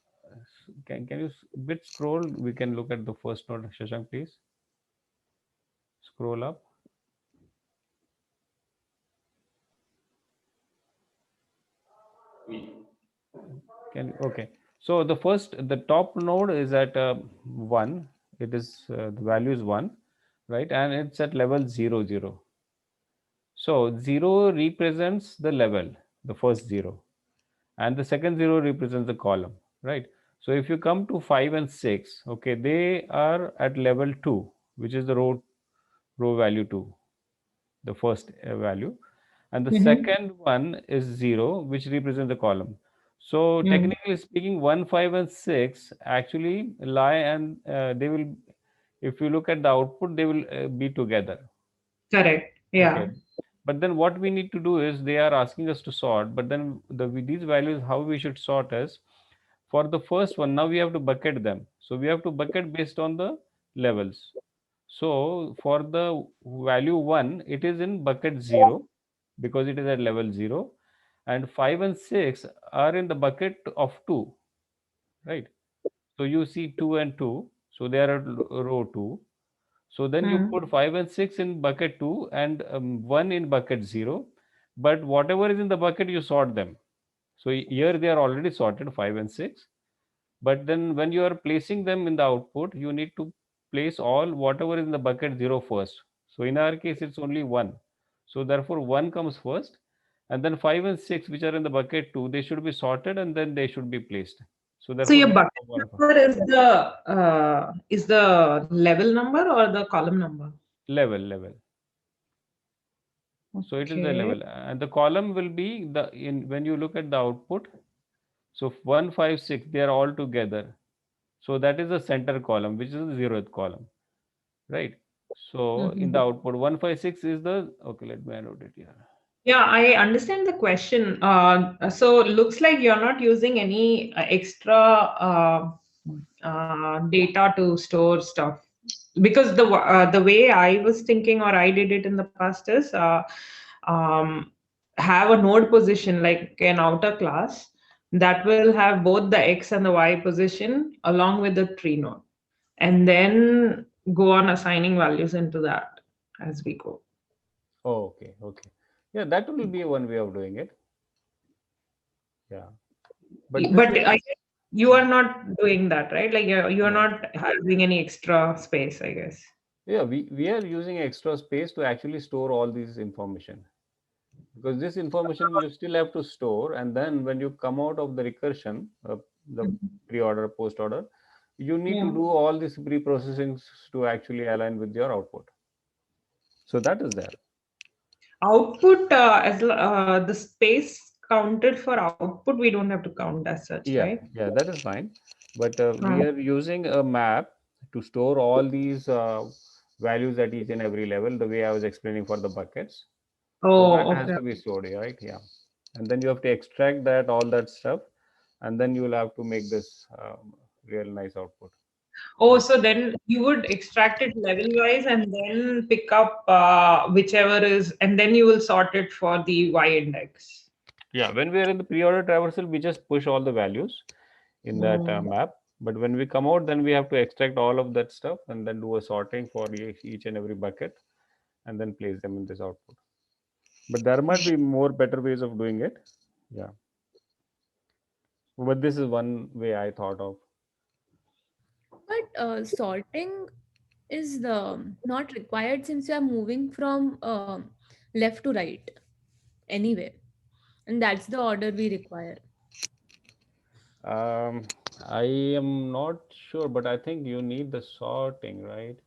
Can you bit scroll? We can look at the first node, Shashank, please. Scroll up. Okay. So the top node is at 1. It is the value is 1, right? And it's at level 0, 0. So 0 represents the level, the first 0, and the second 0 represents the column, right? So if you come to 5 and 6, okay, they are at level 2, which is the row value 2, the first value, and the Mhm. second one is 0, which represents the column. So Mm. technically speaking, 1, 5 and 6 actually lie, and they will, if you look at the output, they will be together. Correct. Yeah. Okay. But then what we need to do is they are asking us to sort, but then these values, how we should sort is for the first one, now we have to bucket them. So we have to bucket based on the levels. So for the value 1, it is in bucket 0 because it is at level 0, and 5 and 6 are in the bucket of 2, right? So you see 2 and 2, so they are at row 2. So then you Mm. put 5 and 6 in bucket 2 and 1 in bucket 0. But whatever is in the bucket, you sort them. So here they are already sorted 5 and 6. But then when you are placing them in the output, you need to place all whatever is in the bucket 0 first. So in our case, it's only 1. So therefore 1 comes first. And then 5 and 6, which are in the bucket 2, they should be sorted and then they should be placed. So So therefore your we bucket have 1 number is the level number or the column number? level. So it is the Okay. level, and the column will be the in when you look at the output. So 1, 5, 6, they are all together. So that is the center column, which is the 0th column, right? So in the Mhm. output, 1, 5, 6 is the okay. Let me note it here. Yeah, I understand the question. So looks like you're not using any extra data to store stuff, because the way I was thinking or I did it in the past is um, have a node position like an outer class that will have both the x and the y position along with the tree node, and then go on assigning values into that as we go. Oh, okay. Yeah, that will be one way of doing it. Yeah, but this But is you are not doing that, right? Like you're no. not having any extra space, I guess. Yeah, we are using extra space to actually store all these information, because this information you still have to store, and then when you come out of the recursion, the Mhm. pre-order, post-order, you need to Yeah. do all these pre-processings to actually align with your output. So that is there. Output, the space counted for output, we don't have to count as such, Yeah, right? yeah, that is fine. But we Uh, are using a map to store all these values at each and every level, the way I was explaining for the buckets. So that oh, has okay. to be stored, right? Yeah. And then you have to extract that, all that stuff, and then you will have to make this real nice output. Oh, so then you would extract it level wise and then pick up whichever is, and then you will sort it for the Y index. Yeah, when we are in the pre-order traversal, we just push all the values in that Mm. map. But when we come out, then we have to extract all of that stuff and then do a sorting for each and every bucket and then place them in this output. But there might be more better ways of doing it. Yeah. But this is one way I thought of. But sorting is not required since you are moving from left to right anyway. And that's the order we require. I am not sure, but I think you need the sorting, right?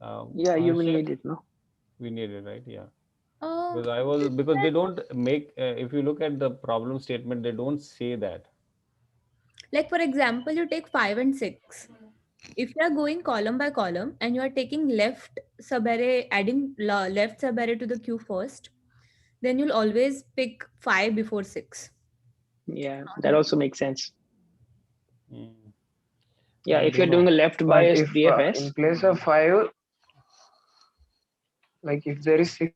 Yeah, you will Abhishek, need it, no? we need it, right? Yeah. Uh, Because they don't make, if you look at the problem statement, they don't say that. like for example, you take 5 and 6. If you are going column by column and you are taking left subarray, adding left subarray to the queue first, then you'll always pick 5 before 6. Yeah, that also makes sense. Mm. Yeah, I if you're don't doing a know. left But bias if BFS, in place of 5, like if there is 6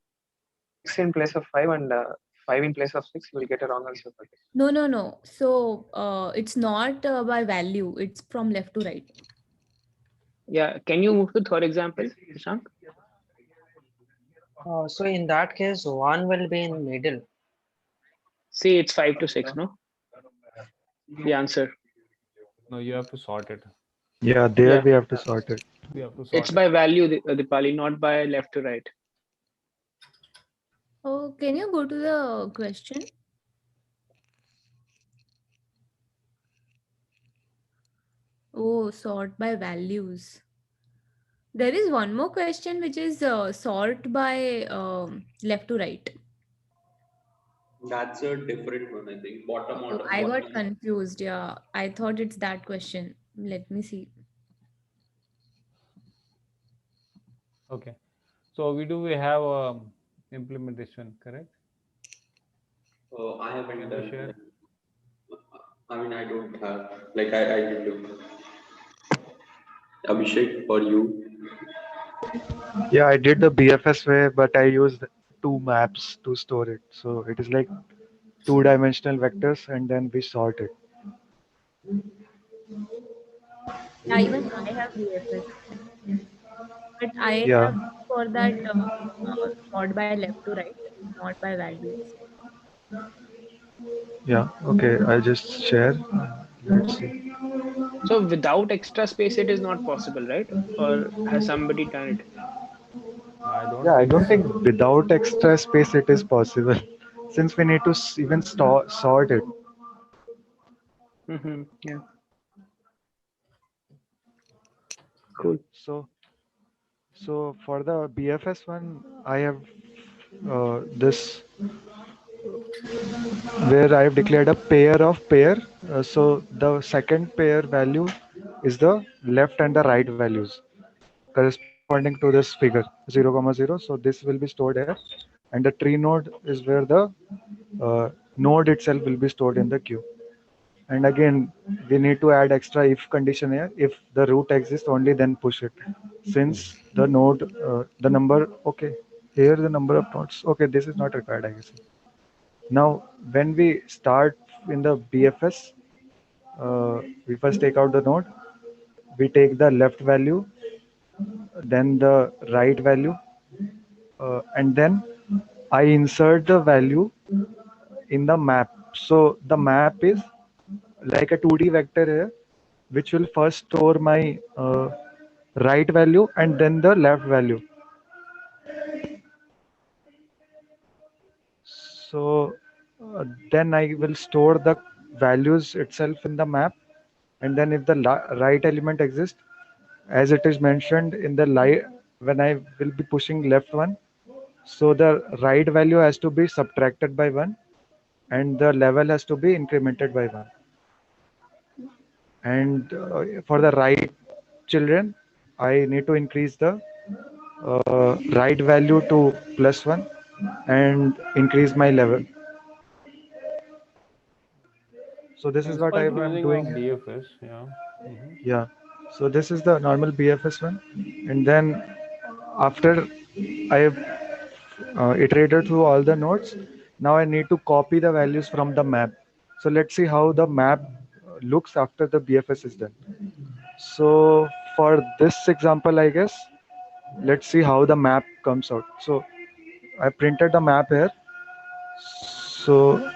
in place of 5 and 5 in place of 6, you will get a wrong answer for this. No. So it's not by value, it's from left to right. yeah, can you move to third example, Shashank? So in that case, 1 will be in middle. See, it's 5 to 6, no? The answer. No, you have to sort it. Yeah, there Yeah. we have to sort it. We have to sort It's it. by value, Dipali, not by left to right. Oh, can you go to the question? Oh, sort by values. There is one more question which is sort by left to right. That's a different one, I think. Bottom Oh, order. I got Bottom. confused. Yeah, I thought it's that question. Let me see. Okay. So we have implementation, correct? I haven't Can you done. share? I mean, I don't have. Like, I did do. Abhishek, for you. Yeah, I did the BFS way, but I used two maps to store it. So it is like two-dimensional vectors, and then we sort it. Yeah, even I have BFS, but I Yeah, have for that sort by left to right, not by values. yeah. Okay, I'll just share. Let's see. So without extra space, it is not possible, right? Or has somebody done it? I don't Yeah, I think don't think so. without extra space it is possible, since we need to even sort it. Yeah, cool. So for the BFS one, I have this where I have declared a pair of pair. So the second pair value is the left and the right values corresponding to this figure 0, 0. So this will be stored here, and the tree node is where the node itself will be stored in the queue. And again, we need to add extra if condition here. If the root exists, only then push it. Since the node, the number, okay, here the number of nodes. Okay, this is not required, I guess. Now, when we start in the BFS, we first take out the node. We take the left value, then the right value, and then I insert the value in the map. So the map is like a 2D vector here, which will first store my right value and then the left value. So then I will store the values itself in the map, and then if the right element exists, as it is mentioned in the when I will be pushing left one, so the right value has to be subtracted by 1 and the level has to be incremented by 1. And for the right children, I need to increase the right value to +1 and increase my level. So this is It's what quite I'm using of doing. BFS, yeah. Yeah. So this is the normal BFS one, and then after I have iterated through all the nodes, now I need to copy the values from the map. So let's see how the map looks after the BFS is done. So for this example, I guess, let's see how the map comes out. So I printed the map here. So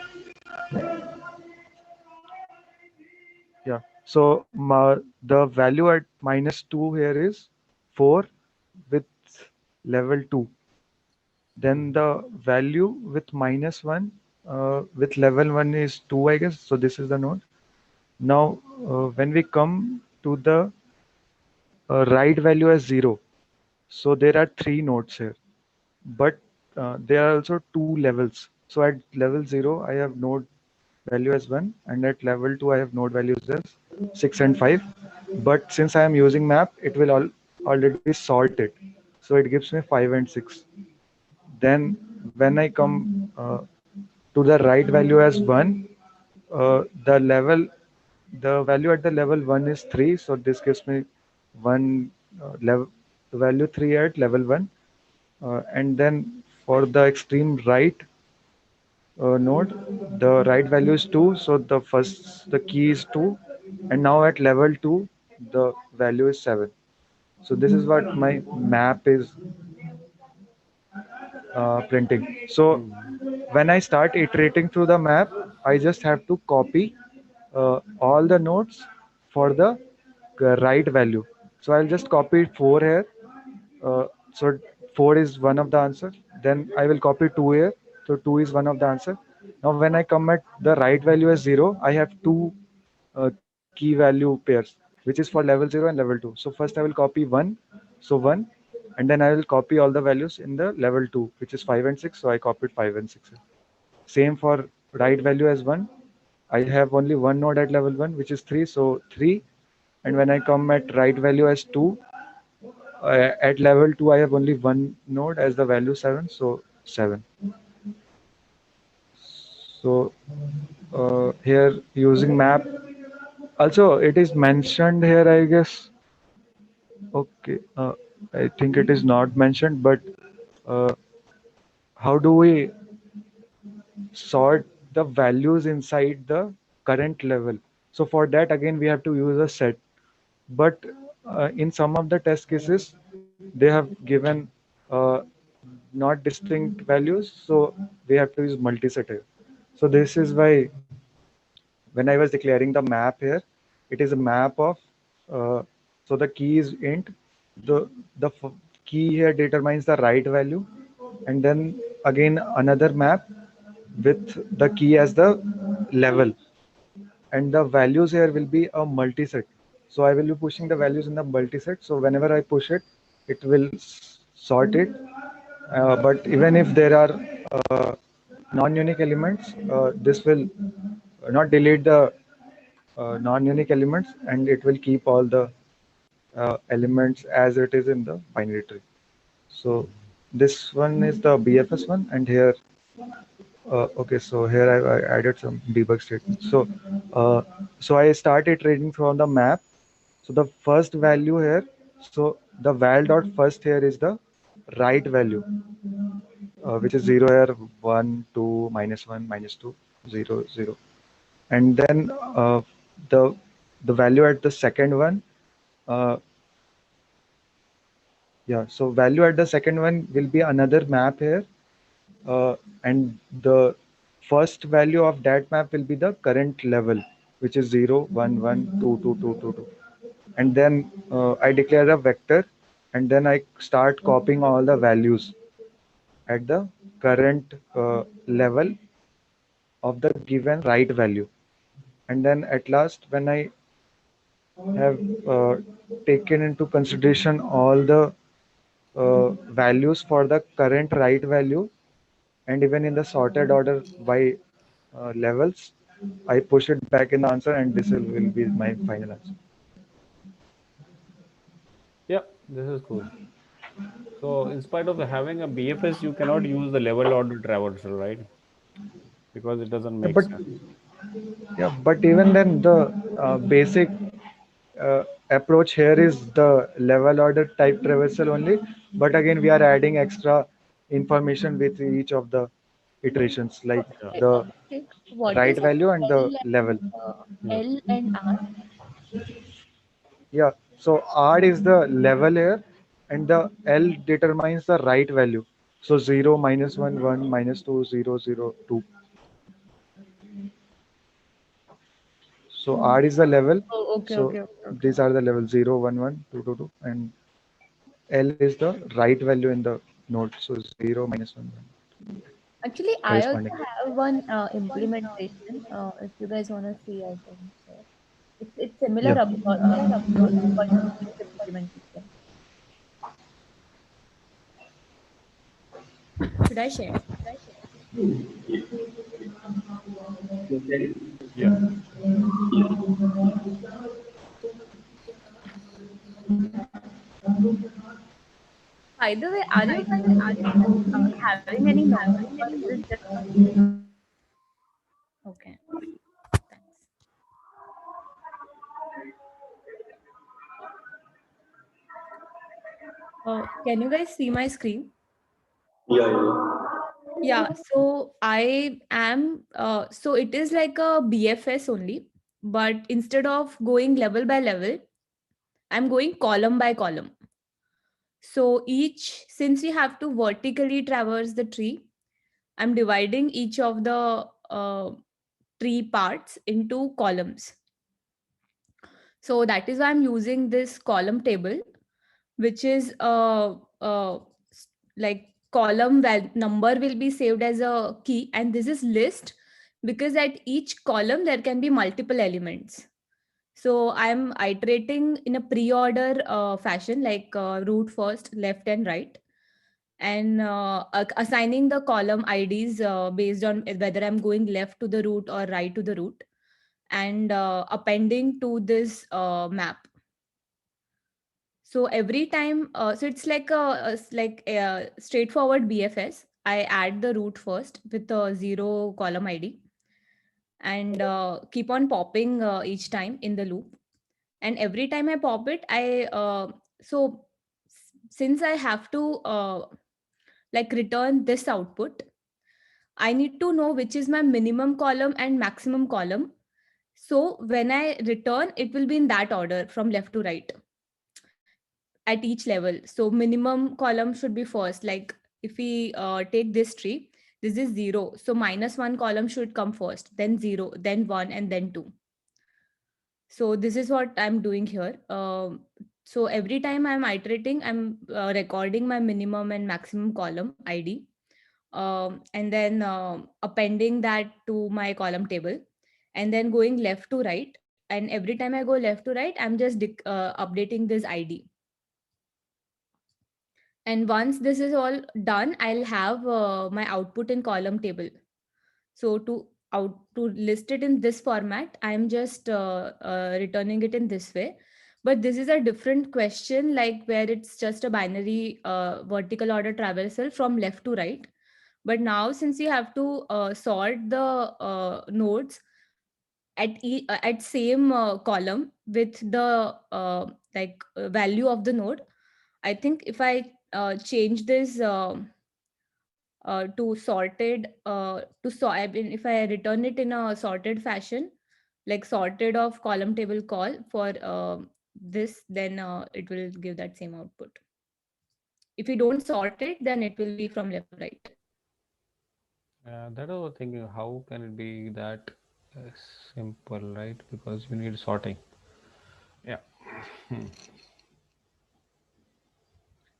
yeah, So the value at -2 here is 4 with level 2. Then the value with -1 with level 1 is 2, I guess. So this is the node. Now, when we come to the right value as 0, so there are 3 nodes here, but there are also 2 levels. So at level 0, I have node value as 1, and at level 2, I have node values as 6 and 5. But since I am using map, it will already sort it. So it gives me 5 and 6. Then when I come to the right value as 1, the value at the level 1 is 3. So this gives me one level, the value 3 at level 1. And then for the extreme right node, the right value is 2. So the key is 2. And now at level 2, the value is 7. So this is what my map is printing. So when I start iterating through the map, I just have to copy all the nodes for the right value. So I'll just copy 4 here. So 4 is one of the answer. Then I will copy 2 here. So 2 is one of the answer. Now when I come at the right value as 0, I have two key value pairs, which is for level 0 and level 2. So first I will copy 1. So 1. And then I will copy all the values in the level 2, which is 5 and 6. So I copied 5 and 6. Same for right value as 1. I have only one node at level 1, which is 3. So 3. And when I come at right value as 2, at level 2, I have only one node as the value 7. So 7. So here using map. Also, it is mentioned here, I guess. Okay. I think it is not mentioned, but uh, how do we sort the values inside the current level? So for that, again, we have to use a set. But in some of the test cases, they have given not distinct values, so we have to use multiset here. So this is why when I was declaring the map here, it is a map of so the key is int. The key here determines the right value, and then again another map with the key as the level, and the values here will be a multiset. So I will be pushing the values in the multiset. So whenever I push it, it will sort it. But even if there are non-unique elements, this will not delete the non-unique elements, and it will keep all the elements as it is in the binary tree. So this one is the BFS one, and here okay, so here I added some debug statements. So I started trading from the map. So the first value here, so the val dot first here is the right value, which is 0 here, 1, 2, -1, -2, 0, 0. And then the value at the second one, uh, yeah, so value at the second one will be another map here. And the first value of that map will be the current level, which is 0, 1, 1, 2, 2, 2, 2, 2. And then I declare a vector, and then I start copying all the values at the current level of the given right value. And then at last, when I have taken into consideration all the values for the current right value, and even in the sorted order by levels, I push it back in the answer, and this will be my final answer. Yeah, this is cool. So in spite of having a BFS, you cannot use the level order traversal, right? Because it doesn't make sense. Yeah, but even then, the basic approach here is the level order type traversal only. But again, we are adding extra information with each of the iterations, like the Okay, what right is a value and the L, level. L and R? Yeah, so R is the level here, and the L determines the right value. So 0, -1, 1, -2, 0, 0, 2. So R is the level. Oh, okay, So okay, okay, okay. these are the levels 0, 1, 1, 2, 2, 2, and L is the right value in the node. So 0, -1, 1. Actually, I also Corresponding. have one implementation. If you guys want to see, I can share. It's similar Yeah. but implementation. Should I share? Okay. Yeah. By the way, are you guys having any notes or is it just okay? Thanks. Can you guys see my screen? Yeah, yeah. Yeah, so I am, so it is like a BFS only, but instead of going level by level, I'm going column by column. So since we have to vertically traverse the tree, I'm dividing each of the tree parts into columns. So that is why I'm using this column table, which is like column number will be saved as a key, and this is list because at each column there can be multiple elements. So I'm iterating in a pre-order fashion, like root first, left and right, and assigning the column IDs based on whether I'm going left to the root or right to the root, and appending to this map. So every time, so it's like a straightforward BFS. I add the root first with a 0 column ID and keep on popping each time in the loop. And every time I pop it, since I have to like return this output, I need to know which is my minimum column and maximum column. So when I return, it will be in that order from left to right at each level. So minimum column should be first. Like if we take this tree, this is 0. So -1 column should come first, then 0, then 1, and then 2. So this is what I'm doing here. So every time I'm iterating, I'm recording my minimum and maximum column ID, and then appending that to my column table, and then going left to right. And every time I go left to right, I'm just updating this ID. And once this is all done, I'll have my output in column table. So to list it in this format, I'm just returning it in this way. But this is a different question, like where it's just a binary vertical order traversal from left to right. But now, since you have to sort the nodes at same column with the value of the node, I think if I change this to sorted I mean, if I return it in a sorted fashion, like sorted of column table call for this, then it will give that same output. If you don't sort it, then it will be from left to right. That I was thinking, how can it be that simple, right? Because you need sorting. Yeah.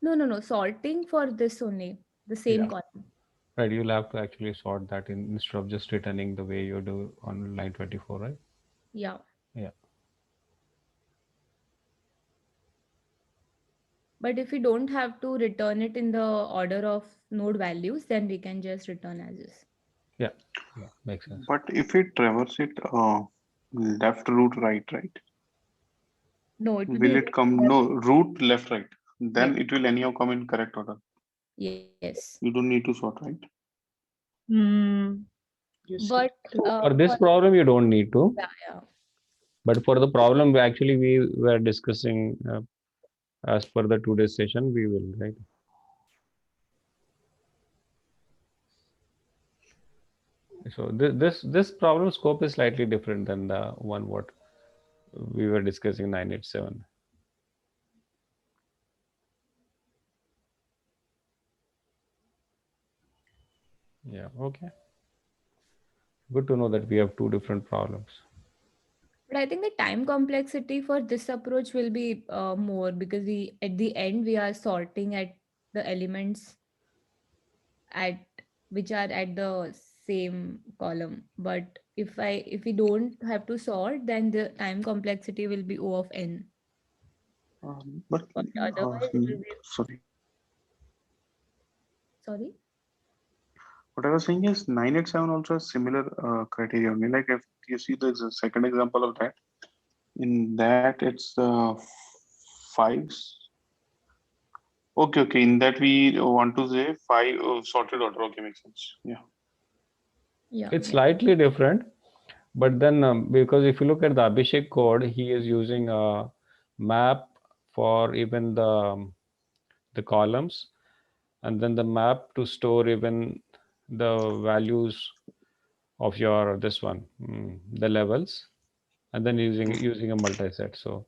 No. Sorting for this only, the same Yeah. column. Right. You'll have to actually sort that instead of just returning the way you do on line 24, right? Yeah. Yeah. But if we don't have to return it in the order of node values, then we can just return as is. Yeah. Yeah. Makes sense. But if we traverse it left, root, right, right? No, it will Will be it come? left. No, root, left, right. Then Yes. it will anyhow come in correct order. Yes. You don't need to sort, right? But For this problem, you don't need to. yeah. But for the problem, we were discussing as per the today's session, we will, right? So this problem scope is slightly different than the one what we were discussing 987. Yeah, okay. Good to know that we have two different problems. But I think the time complexity for this approach will be more, because we at the end we are sorting at the elements at which are at the same column. But if we don't have to sort, then the time complexity will be O of n. But But otherwise it will be, sorry, sorry. what I was saying is 987 also has similar criteria only. Like if you see the second example of that, in that it's fives. Okay, okay. In that we want to say five sorted order. Okay, makes sense. Yeah. Yeah. It's Yeah. slightly different, but then because if you look at the Abhishek code, he is using a map for even the columns, and then the map to store even the values of your this one, the levels, and then using a multi-set. So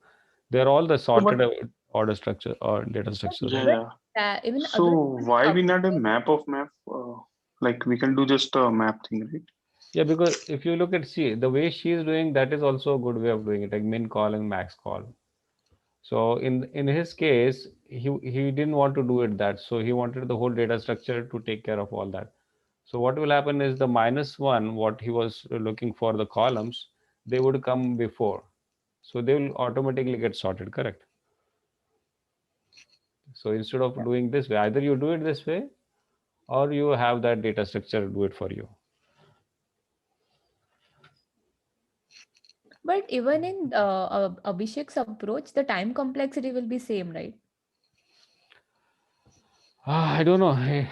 they're all the So, but sorted order structure or data structures, yeah, right? yeah. Even So why we not a map of map? Like we can do just a map thing, right? Yeah, because if you look at, see, the way she is doing, that is also a good way of doing it, like min call and max call. So in his case, he didn't want to do it that, so he wanted the whole data structure to take care of all that. So what will happen is the -1, what he was looking for, the columns, they would come before. So they will automatically get sorted, correct? So instead of doing this way, either you do it this way or you have that data structure do it for you. But even in Abhishek's approach, the time complexity will be same, right? I don't know. The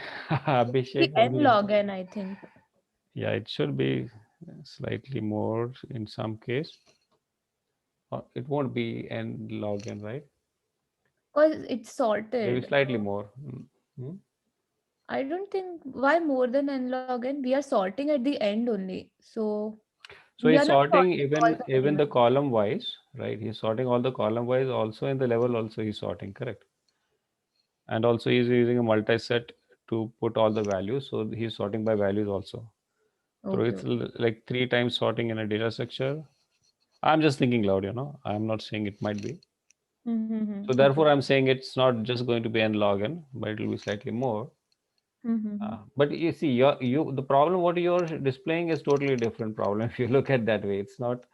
Abhishek, n log n, I think. yeah, it should be slightly more in some case. It won't be n log n, right? Because it's Maybe sorted. slightly more. Hmm? I don't think why more than n log n. We are sorting at the end only. So So we he's are not sorting sorting all the even the elements. column wise, right? He's sorting all the column wise, also in the level also he's sorting, correct? And also he's using a multi-set to put all the values. So he's sorting by values also. So Okay. it's like 3 times sorting in a data structure. I'm just thinking loud, I'm not saying it might be. Mm-hmm. So therefore I'm saying it's not just going to be n log n, but it will be slightly more. Mm-hmm. But you see, the problem what you're displaying is totally different problem. If you look at that way, it's not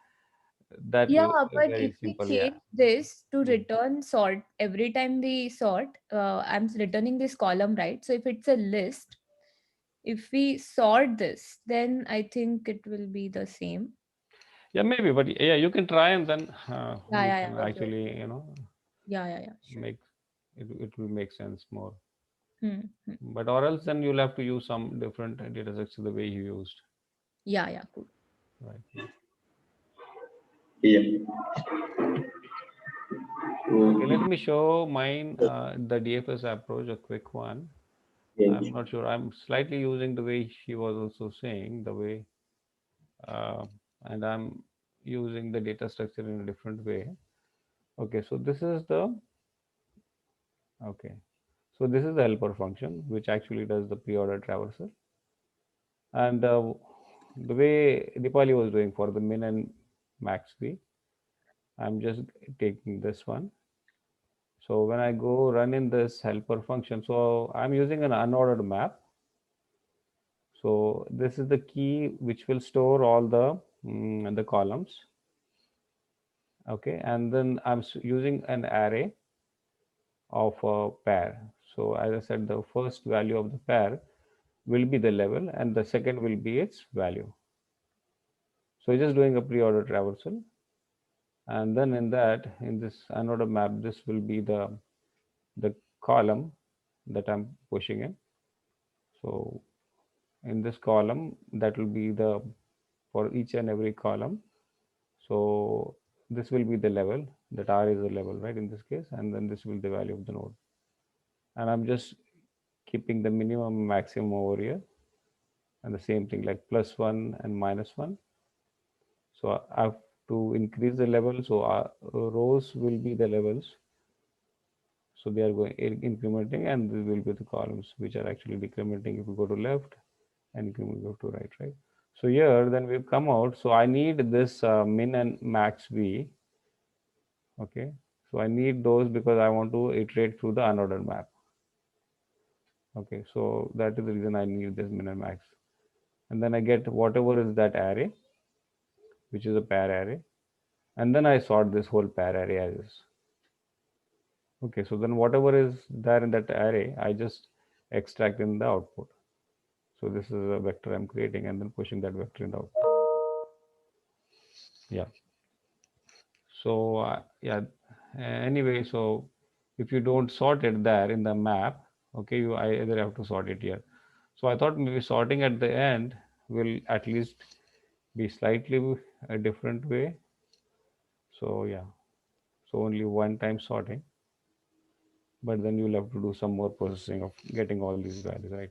that Yeah, but very if we simple. Yeah. change this to Mm. return sort every time we sort, I'm returning this column, right? So if it's a list, if we sort this, then I think it will be the same. Yeah, maybe, but yeah, you can try and then Yeah, you yeah, can yeah. Okay, actually, okay. Yeah, sure. make it will make sense more. Hmm. But or else then you'll have to use some different data structure the way you used. Yeah, cool. Right. Yeah. Yeah. Okay, let me show mine, the DFS approach, a quick one. Yeah. I'm not sure. I'm slightly using the way she was also saying, the way, and I'm using the data structure in a different way. Okay, so this is the, okay. So this is the helper function, which actually does the pre-order traversal. And the way Dipali was doing for the min and max v, I'm just taking this one. So when I go run in this helper function, so I'm using an unordered map. So this is the key which will store all the columns. Okay, and then I'm using an array of a pair. So as I said, the first value of the pair will be the level and the second will be its value. So just doing a pre-order traversal, and then in this unordered map, this will be the column that I'm pushing in. So in this column, that will be the for each and every column. So this will be the level, that R is the level, right, in this case, and then this will be the value of the node. And I'm just keeping the minimum maximum over here, and the same thing like +1 and -1. So I have to increase the level. So rows will be the levels. So they are going incrementing, and these will be the columns which are actually decrementing if you go to left and increment go to right, right? So here, then we've come out. So I need this min and max v. Okay. So I need those because I want to iterate through the unordered map. Okay. So that is the reason I need this min and max. And then I get whatever is that array, which is a pair array. And then I sort this whole pair array as is. Okay. So then whatever is there in that array, I just extract in the output. So this is a vector I'm creating and then pushing that vector in the output. Yeah. So yeah, anyway, so if you don't sort it there in the map, okay, you either have to sort it here. So I thought maybe sorting at the end will at least be slightly a different way. So yeah, so only one time sorting, but then you'll have to do some more processing of getting all these values, right?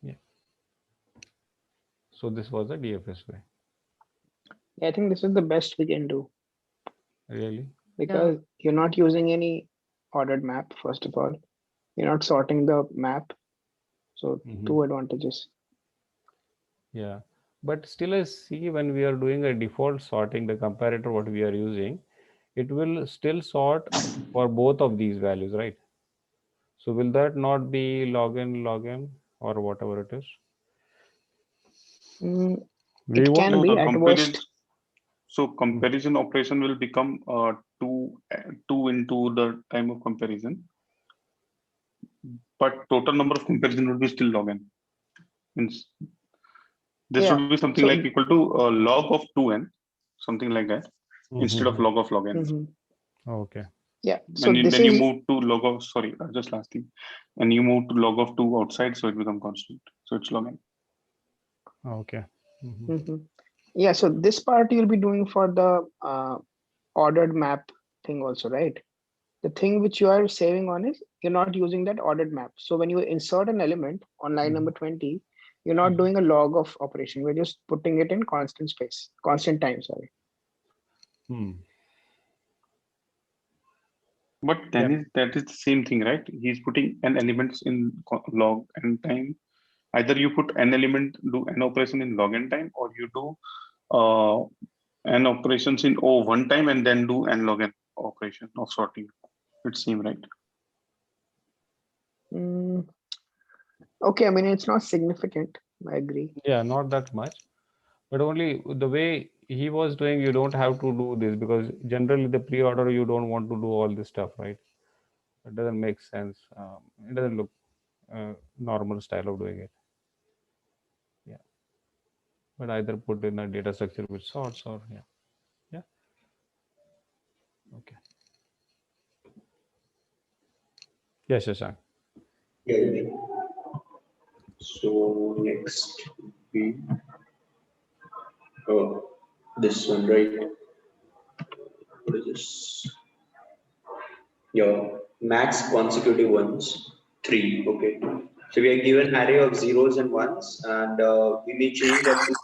Yeah. So this was the DFS way. I think this is the best we can do Really? because you're not using any ordered map, first of all. You're not sorting the map. So two advantages. Yeah, but still I see when we are doing a default sorting, the comparator what we are using, it will still sort for both of these values, right? So will that not be log n or whatever it is? We It won't can be the at worst. So comparison operation will become two into the time of comparison, but total number of comparison will be still log n. Means this Yeah, would be something so- like equal to log of 2n, something like that, instead of log of log n. Okay. Yeah. So And this then you is move to log of, sorry, just last thing, and you move to log of 2 outside, so it becomes constant. So it's log n. Okay. yeah. So this part you'll be doing for the ordered map thing also, right? The thing which you are saving on is you're not using that ordered map. So when you insert an element on line number 20, you're not doing a log of operation. We're just putting it in constant space, constant time, sorry. But then that is the same thing, right? He's putting n elements in log n time. Either you put n element, do n operation in log n time, or you do n operations in O one time and then do n log n operation of sorting. It seems right. Okay, I mean, it's not significant. I agree. Yeah, not that much, but only the way he was doing, you don't have to do this because generally the pre-order, you don't want to do all this stuff, right? It doesn't make sense. It doesn't look normal style of doing it. Yeah. But either put in a data structure which sorts or yeah. Yeah. Okay. Yes, Shashank. Yeah. So next would be this one, right? What is this? Yeah, max consecutive ones, 3. Okay. So we are given array of zeros and ones, and we may change up to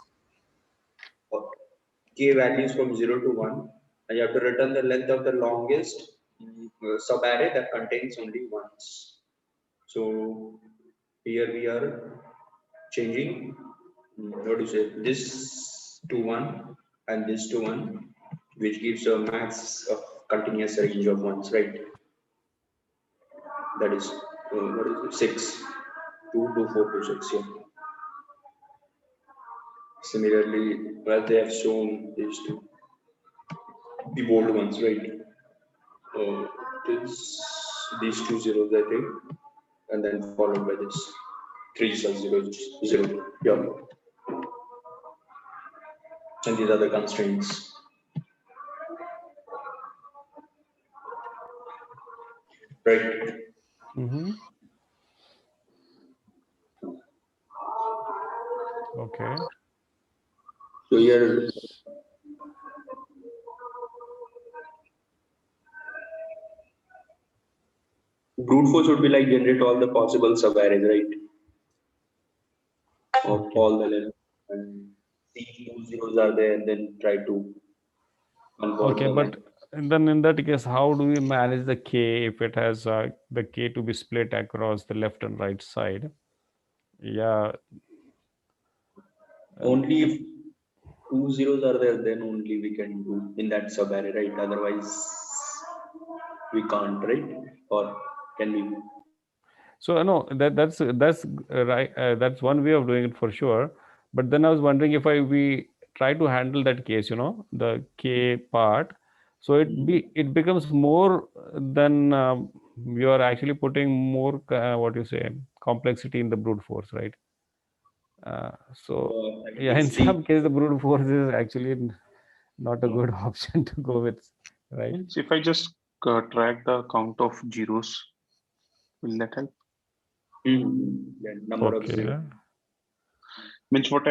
k values from 0 to 1, and you have to return the length of the longest subarray that contains only ones. So here we are changing, what do you say, this to 1 and this to 1, which gives a max of continuous range of ones, right? That is, what is it, 6, 2 to 4 to 6, yeah. Similarly, as they have shown these two, the bold ones, right? These 2 zeros, I think, and then followed by this 3 zeros, 0, yeah. And these are the constraints. Right. Okay. So here, brute force would be like generate all the possible subarrays, right? Of all the length, and see 2 zeros are there, and then try to convert Okay, them. but then in that case, how do we manage the k if it has the k to be split across the left and right side? Yeah. Only if 2 zeros are there, then only we can do in that sub-array, right? Otherwise, we can't, right? Or can we? So no, that's right. That's one way of doing it for sure. But then I was wondering if we try to handle that case, the K part, so it becomes more than you are actually putting more what you say complexity in the brute force, right? So yeah, in It's the some case the brute force is actually not a good option to go with, right? Means if I just track the count of zeros, will that help? yeah, number of zeros. Okay. Means what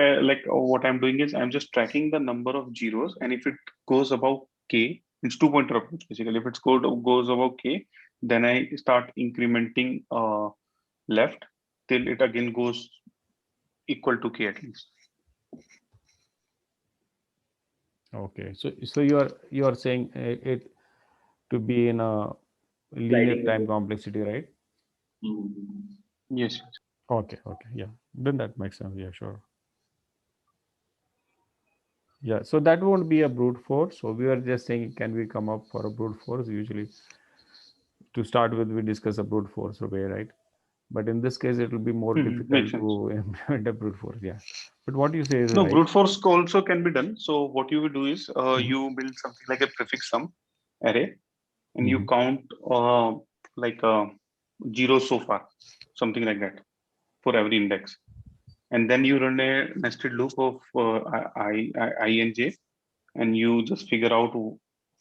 I'm doing is I'm just tracking the number of zeros, and if it goes above k, it's two-pointer approach basically. If it's goes above k, then I start incrementing left till it again goes equal to k at least. Okay, so you are saying it to be in a linear Sliding time approach. complexity, right? Yes. Okay, yeah. Then that makes sense. Yeah, sure. Yeah, so that won't be a brute force. So we are just saying, can we come up for a brute force? Usually, to start with, we discuss a brute force way, right? But in this case, it will be more Makes difficult sense. to implement a brute force. Yeah, but what you say is No, right. brute force also can be done. So what you will do is Mhm. you build something like a prefix sum array, and you Mhm. count like zeros so far, something like that for every index, and then you run a nested loop of I and j, and you just figure out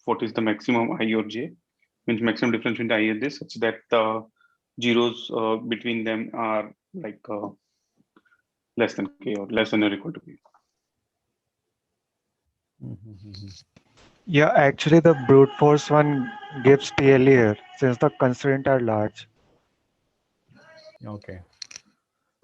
what is the maximum I or j, means maximum difference between I and j, such that the zeros between them are like less than k or less than or equal to k. Yeah, actually the brute force one gives TLE here since the constraints are large. Okay.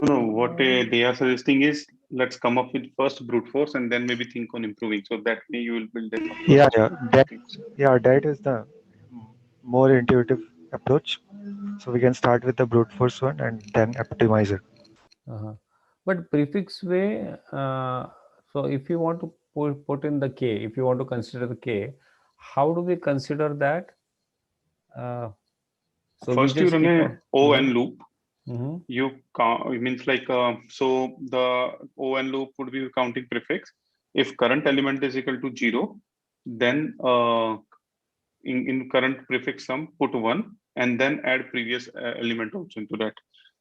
No, what they are suggesting is let's come up with first brute force and then maybe think on improving. So that way you will build a Yeah, first that is the more intuitive approach. So we can start with the brute force one and then optimize it. Uh-huh. But prefix way, so if you want to put in the k, if you want to consider the k, how do we consider that? So we First you just run keep a on. ON loop. Mhm. You count, it means like so the ON loop would be counting prefix. If current element is equal to 0, then in current prefix sum put 1 and then add previous element also into that.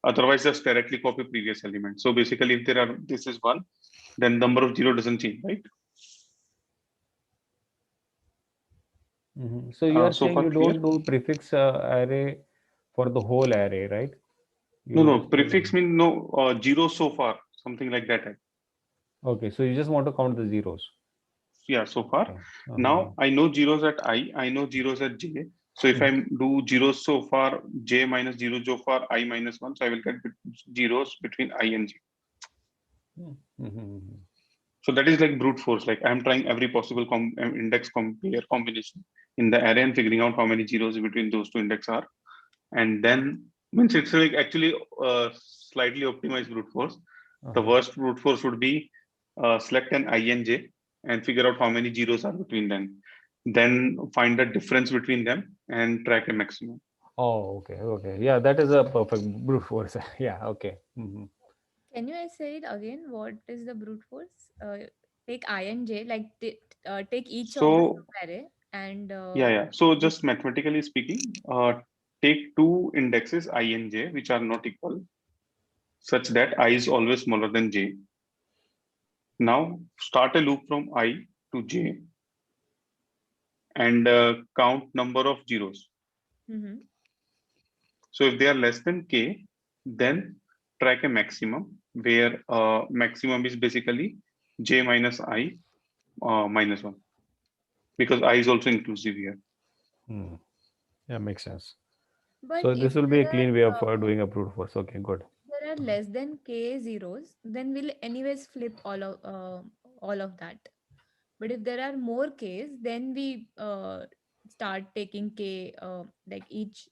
Otherwise just directly copy previous element. So basically if there are this is 1, then number of 0 doesn't change, right? So you are So saying far you clear? don't do prefix array for the whole array, right? You No, do it for prefix means no 0 so far, something like that. Okay, so you just want to count the zeros. Yeah, so far. Okay. Now I know zeros at I know zeros at j. So if I do zeros so far, j minus 0 so far, I minus 1, so I will get zeros between I and j. So that is like brute force. Like I'm trying every possible index compare combination in the array and figuring out how many zeros between those two index are. And then means it's like actually slightly optimized brute force. The worst brute force would be select an I and j and figure out how many zeros are between them. Then find the difference between them and track a maximum. Oh, okay. Yeah, that is a perfect brute force. Yeah, okay. Can you say it again? What is the brute force? Take I and j, like take each of the So array and yeah. So just mathematically speaking, take two indexes I and j which are not equal, such that I is always smaller than j. Now start a loop from I to j and count number of zeros. So if they are less than k, then track a maximum where maximum is basically j minus I minus 1, because I is also inclusive here. Yeah, makes sense. But So if this will be a there clean way of are doing a brute force. Okay, good. there are less than k zeros, then we'll anyways flip all of that. But if there are more k's, then we start taking k like each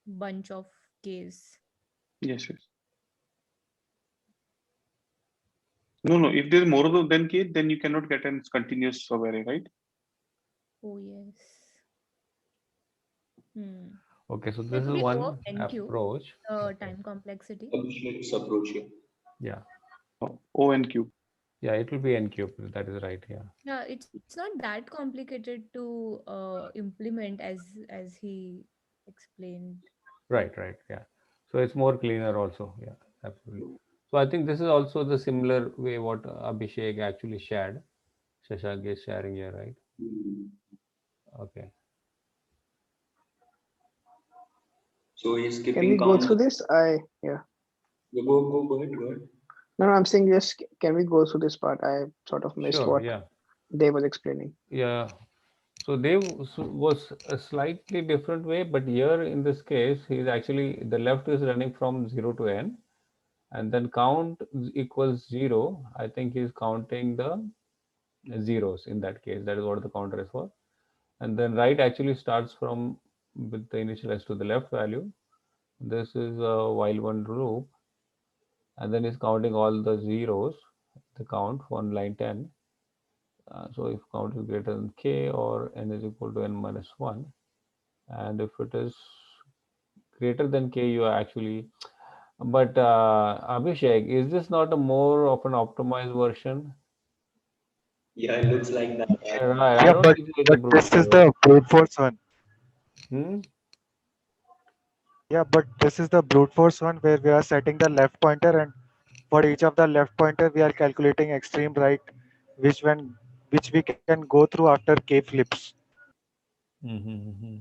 bunch of k's. Yes. No. If there's more than k, then you cannot get a continuous array, right? Oh, yes. Hmm. Okay, so It this will is be O one of n cube, approach. time complexity. Dirichlet's approach here. Yeah. O n cube. Yeah, it will be n cube. That is right. Yeah. Yeah, it's not that complicated to implement as he explained. Right. Yeah. So it's more cleaner also. Yeah, absolutely. So I think this is also the similar way what Abhishek actually shared. Shashank is sharing here, right? Okay. So he's Can we keeping go count. through this? Yeah. Go ahead. No, I'm saying just can we go through this part? I sort of missed Sure. what Yeah. Dave was explaining. Yeah. So they was a slightly different way, but here in this case, he's actually the left is running from 0 to n, and then count equals 0. I think he's counting the zeros in that case. That is what the counter is for. And then right actually starts from with the initialize to the left value. This is a while one loop, and then he's counting all the zeros, the count on line 10. So if count is greater than k or n is equal to n minus 1, and if it is greater than k, you are actually. But Abhishek, is this not a more of an optimized version? Yeah, it looks like that. Right. I Yeah, don't but think it's a brute this is force. the brute force one. Hmm? Yeah, but this is the brute force one where we are setting the left pointer, and for each of the left pointer we are calculating extreme right, which we can go through after k flips. Mm-hmm.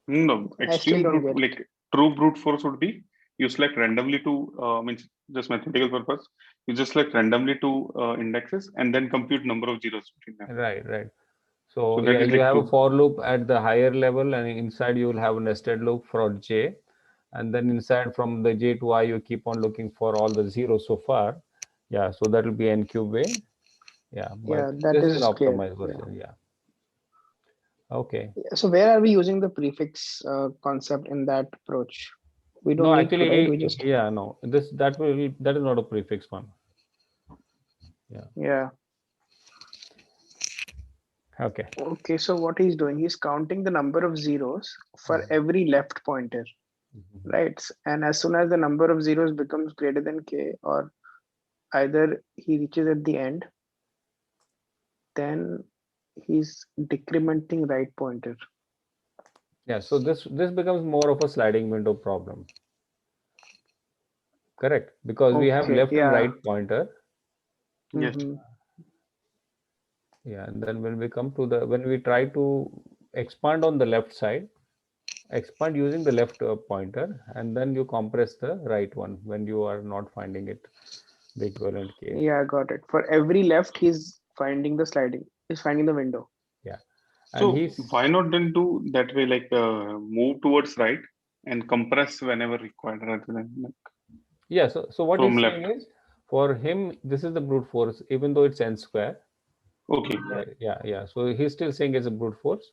No, I still extreme don't brute, get. like true brute force would be you select randomly to means just mathematical purpose. You just select randomly two indexes and then compute number of zeros between them. Right. So So that yeah, is you like have a true. for loop at the higher level, and inside you will have a nested loop for j, and then inside from the j to I, you keep on looking for all the zeros so far. Yeah, so that will be n cube way. Yeah, but Yeah, that this is an is clear. optimized version. Yeah. Okay. Yeah. So where are we using the prefix concept in that approach? We No, don't need to, right? We actually, just yeah, no. That is not a prefix one. yeah. Okay. Okay, so what he's doing, he's counting the number of zeros for Mm-hmm. every left pointer, right? And as soon as the number of zeros becomes greater than k, or either he reaches at the end, then he's decrementing right pointer. Yeah, so this becomes more of a sliding window problem. Correct, because we have Okay, left and yeah. right pointer. Yes. Mhm. Yeah, and then when we try to expand on the left side, expand using the left pointer, and then you compress the right one when you are not finding it the equivalent case. Yeah, got it. For every left, he's finding the sliding, he's finding the window. Yeah, and So he's why not then do that way, like move towards right and compress whenever required rather than like yeah. So what from he's left. saying is, for him, this is the brute force, even though it's n square. Okay. Yeah. So he's still saying it's a brute force.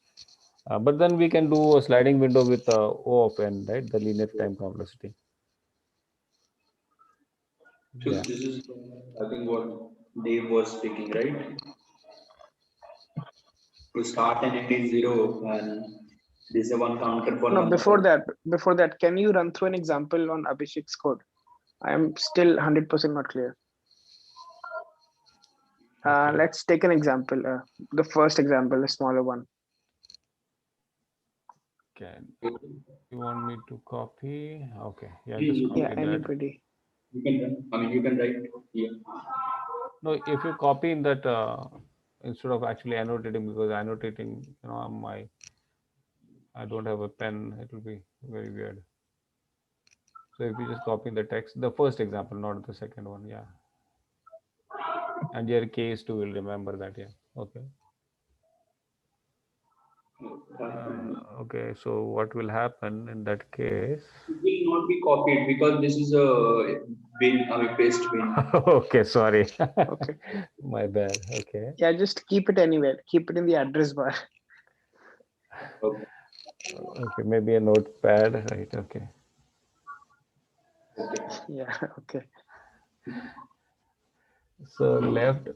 But then we can do a sliding window with O of n, right? The linear time complexity. So Yeah. this is, I think, what Dave was speaking, right? To start and end is 0, and this is one counter for No, number. before that, can you run through an example on Abhishek's code? I am still 100% not clear. Okay. Let's take an example. The first example, a smaller one. Okay. You want me to copy? Okay. Yeah, Yeah, just copy Yeah, that. anybody. You can run. I mean, you can write here. No, if you copy in that instead of actually annotating, because annotating, I don't have a pen, it will be very weird. So if you just copy the text, the first example, not the second one, yeah. And your case too will remember that, yeah. Okay. Okay, so what will happen in that case? It will not be copied because this is a paste bin. Okay, sorry. Okay. My bad. Okay. Yeah, just keep it anywhere. Keep it in the address bar. Okay, maybe a notepad, right? Okay. Yeah, okay. So left.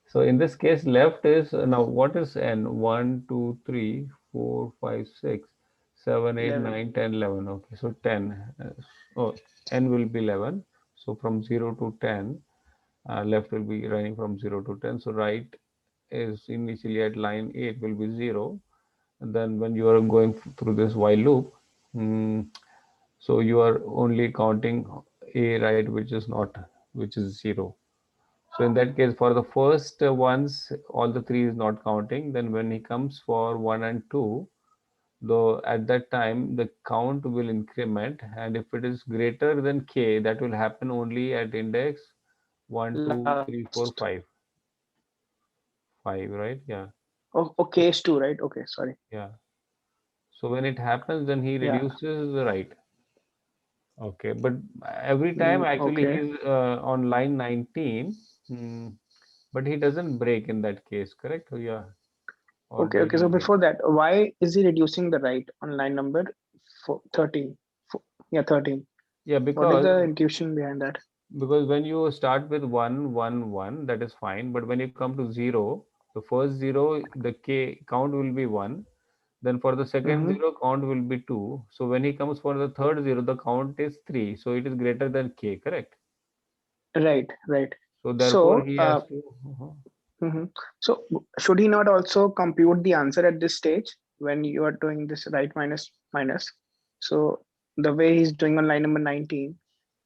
So in this case, left is now what is n? 1, 2, 3, 4, 5, 6, 7, 8, 11. 9, 10, 11. Okay, so 10. Oh, n will be 11. So from 0 to 10, left will be running from 0 to 10. So right is initially at line 8 will be 0. And then when you are going through this while loop, so you are only counting a, right, which is not, which is 0. So in that case, for the first ones, all the 3 is not counting. Then when he comes for 1 and 2, though at that time the count will increment, and if it is greater than k, that will happen only at index 1, 2, 3, 4, 5. 5, right? Yeah. Oh, case 2, right? Okay, sorry. Yeah. So when it happens, then he Yeah. reduces the right. Okay, but every time actually Okay. he's on line 19, but he doesn't break in that case, correct? Oh, yeah. Or Okay. does Okay. he So break? before that, why is he reducing the right on line number 13? Yeah, 13. Yeah, What is because the intuition behind that? when you start with 1, 1, 1, that is fine. But when you come to 0, the first 0, the k count will be 1. Then for the second 0, count will be 2. So when he comes for the third 0, the count is 3. So it is greater than k, correct? Right. Right. So therefore he has to. So should he not also compute the answer at this stage when you are doing this right minus minus? So the way he's doing on line number 19,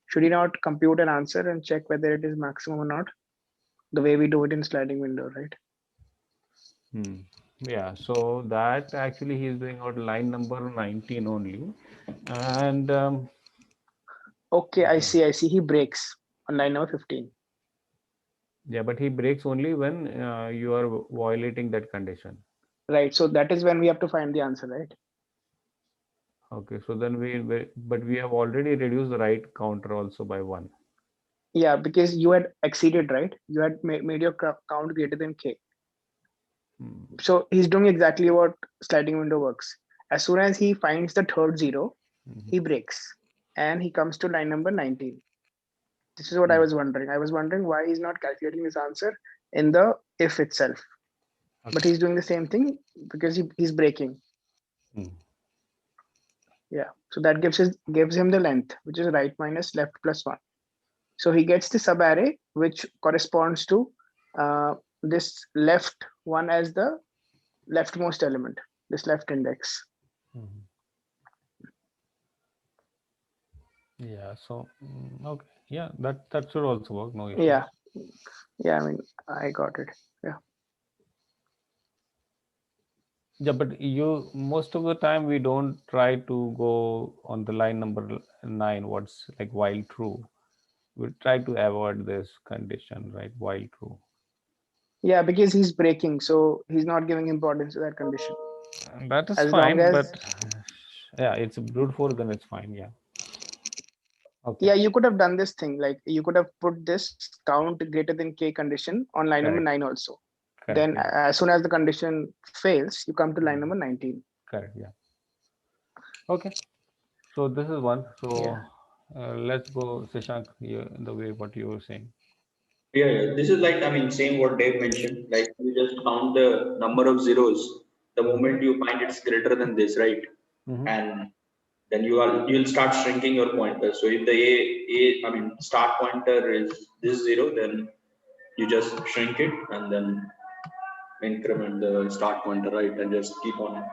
should he not compute an answer and check whether it is maximum or not? The way we do it in sliding window, right? Yeah, so that actually he is doing on line number 19 only. And okay, I see. He breaks on line number 15. yeah, but he breaks only when you are violating that condition. Right. So that is when we have to find the answer, right? Okay, so then but we have already reduced the right counter also by 1. Yeah, because you had exceeded, right? You had made your count greater than k. So he's doing exactly what sliding window works. As soon as he finds the third 0, he breaks and he comes to line number 19. This is what I was wondering. I was wondering why he's not calculating this answer in the if itself. Okay. But he's doing the same thing because he's breaking. Yeah. So that gives him the length, which is right minus left plus 1. So he gets the subarray, which corresponds to this left one as the leftmost element, this left index. Yeah, so okay, yeah, that should also work. No issue. Yeah, I mean, I got it. Yeah, but most of the time we don't try to go on the line number 9. What's like while true? We try to avoid this condition, right? While true. Yeah, because he's breaking, so he's not giving importance to that condition. That is as fine, but yeah, it's brute force, then it's fine. Yeah. Okay. Yeah, you could have done this thing, like you could have put this count greater than k condition on line number 9 also. Correct, then yeah. As soon as the condition fails, you come to line number 19. Correct. Yeah. Okay. So this is one. So let's go, Shashank, the way what you were saying. Yeah, this is like, I mean, same what Dave mentioned. Like you just count the number of zeros the moment you find it's greater than this, right? And then you'll start shrinking your pointer. So if the start pointer is this 0, then you just shrink it and then increment the start pointer, right? And just keep on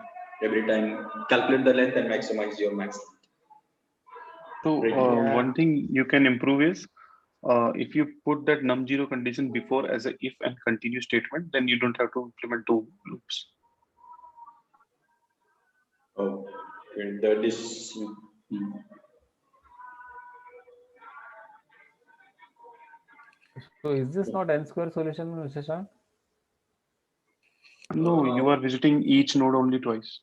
every time calculate the length and maximize your max. So one thing you can improve is if you put that num0 condition before as a if and continue statement, then you don't have to implement 2 loops. Oh, and that is. So is this not n-square solution, Shashank? No, you are visiting each node only twice.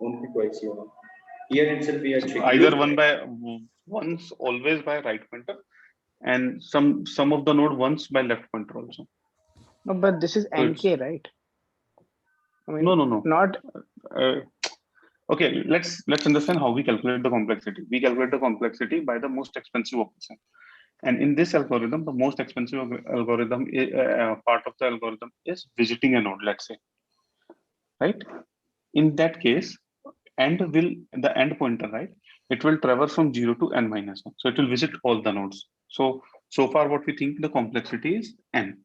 Only twice, yeah. Here itself we are checking. Either once always by right pointer, and some of the node once by left pointer also. No, but this is so NK, right? I mean, no. Not. Okay, let's understand how we calculate the complexity. We calculate the complexity by the most expensive operation. And in this algorithm, the most expensive algorithm, part of the algorithm is visiting a node, let's say, right? In that case, the end pointer, right? It will traverse from 0 to n minus 1. So it will visit all the nodes. So far what we think the complexity is n.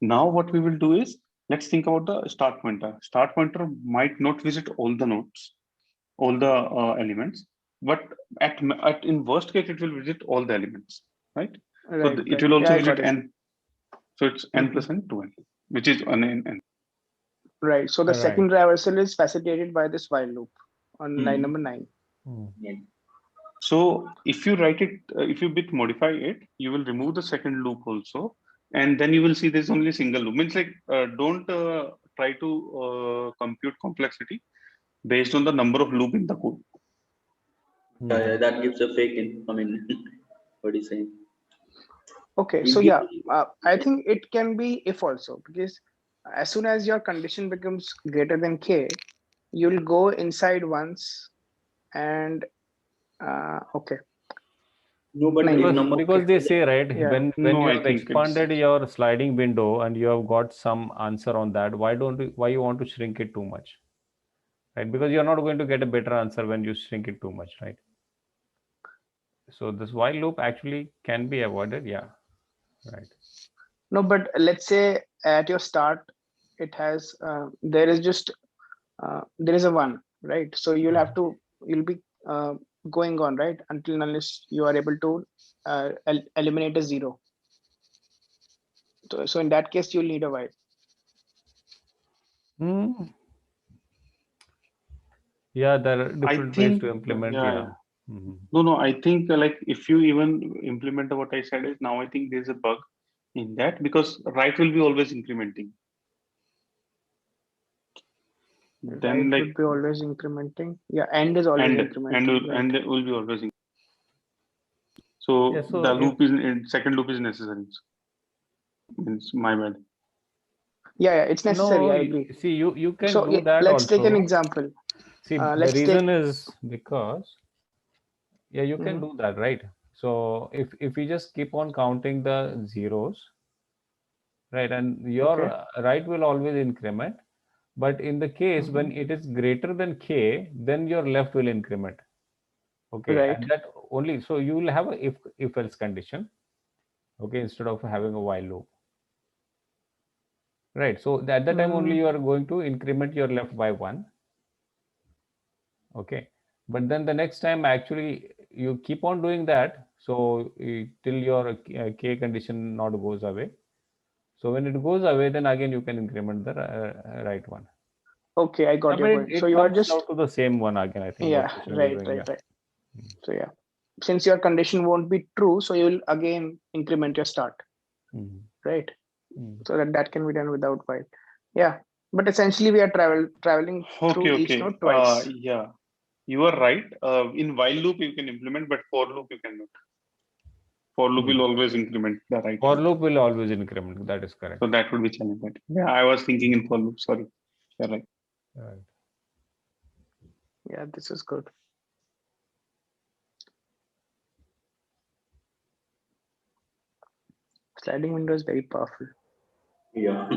Now what we will do is, let's think about the start pointer. Start pointer might not visit all the nodes, all the elements, but in worst case, it will visit all the elements, right? So Right, it right. will also Yeah, I got visit it. n. So it's n plus n to n, which is n n n. Right. So the Right. second traversal is facilitated by this while loop on line number 9. So if you write it, if you bit modify it, you will remove the second loop also, and then you will see there's only single loop. Means like don't try to compute complexity based on the number of loop in the code. Yeah, that gives a fake in. I mean, what is saying? Okay, It so gives- yeah, I think it can be if also, because as soon as your condition becomes greater than k, you'll go inside once and okay. No, but Nine. if number Because they say, right, Yeah. when No, you I have think expanded your sliding window and you have got some answer on that, why you want to shrink it too much? Right? Because you're not going to get a better answer when you shrink it too much, right? So this while loop actually can be avoided, yeah. Right. No, but let's say at your start, it has there is just there is a 1, right? So you'll be going on, right, until unless you are able to eliminate a 0. So in that case, you'll need a while. Yeah, there are different ways think, to implement. yeah, Yeah. yeah. No, I think like if you even implement what I said is, now I think there's a bug in that, because right will be always incrementing. Then Right like would be always incrementing. Yeah, end is always incrementing. Right. and it will be always so, Yeah, so the if- loop is second loop is necessary. Means my bad. Yeah, it's necessary. No, I agree. see, you can So do yeah, that let's take an also. example. See, the let's reason take. is because, yeah, you can do that, right? So if you just keep on counting the zeros, right, and your Okay. right will always increment, but in the case when it is greater than k, then your left will increment. Okay, Right. and that only, so you will have a if else condition, okay, instead of having a while loop. Right. So at that time only you are going to increment your left by 1. Okay. But then the next time actually you keep on doing that. So till your k condition not goes away. So when it goes away, then again you can increment the right one. Okay, I got I your mean, point. it So you are comes just out to the same one again, I think. yeah, what Krishna is right, doing, right, yeah. right. So yeah, since your condition won't be true, so you'll again increment your start, right? So that can be done without while. Yeah, but essentially we are traveling through each Okay. node twice. Yeah, you are right. In while loop you can implement, but for loop you cannot. For loop will always increment the right. For loop will always increment. That is correct. So that would be challenging. Yeah, I was thinking in for loop. Sorry. You're right. Right. Yeah, this is good. Sliding window is very powerful. Yeah.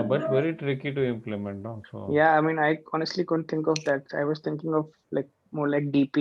But very tricky to implement. No? So Yeah, I mean, I honestly couldn't think of that. I was thinking of like more like DP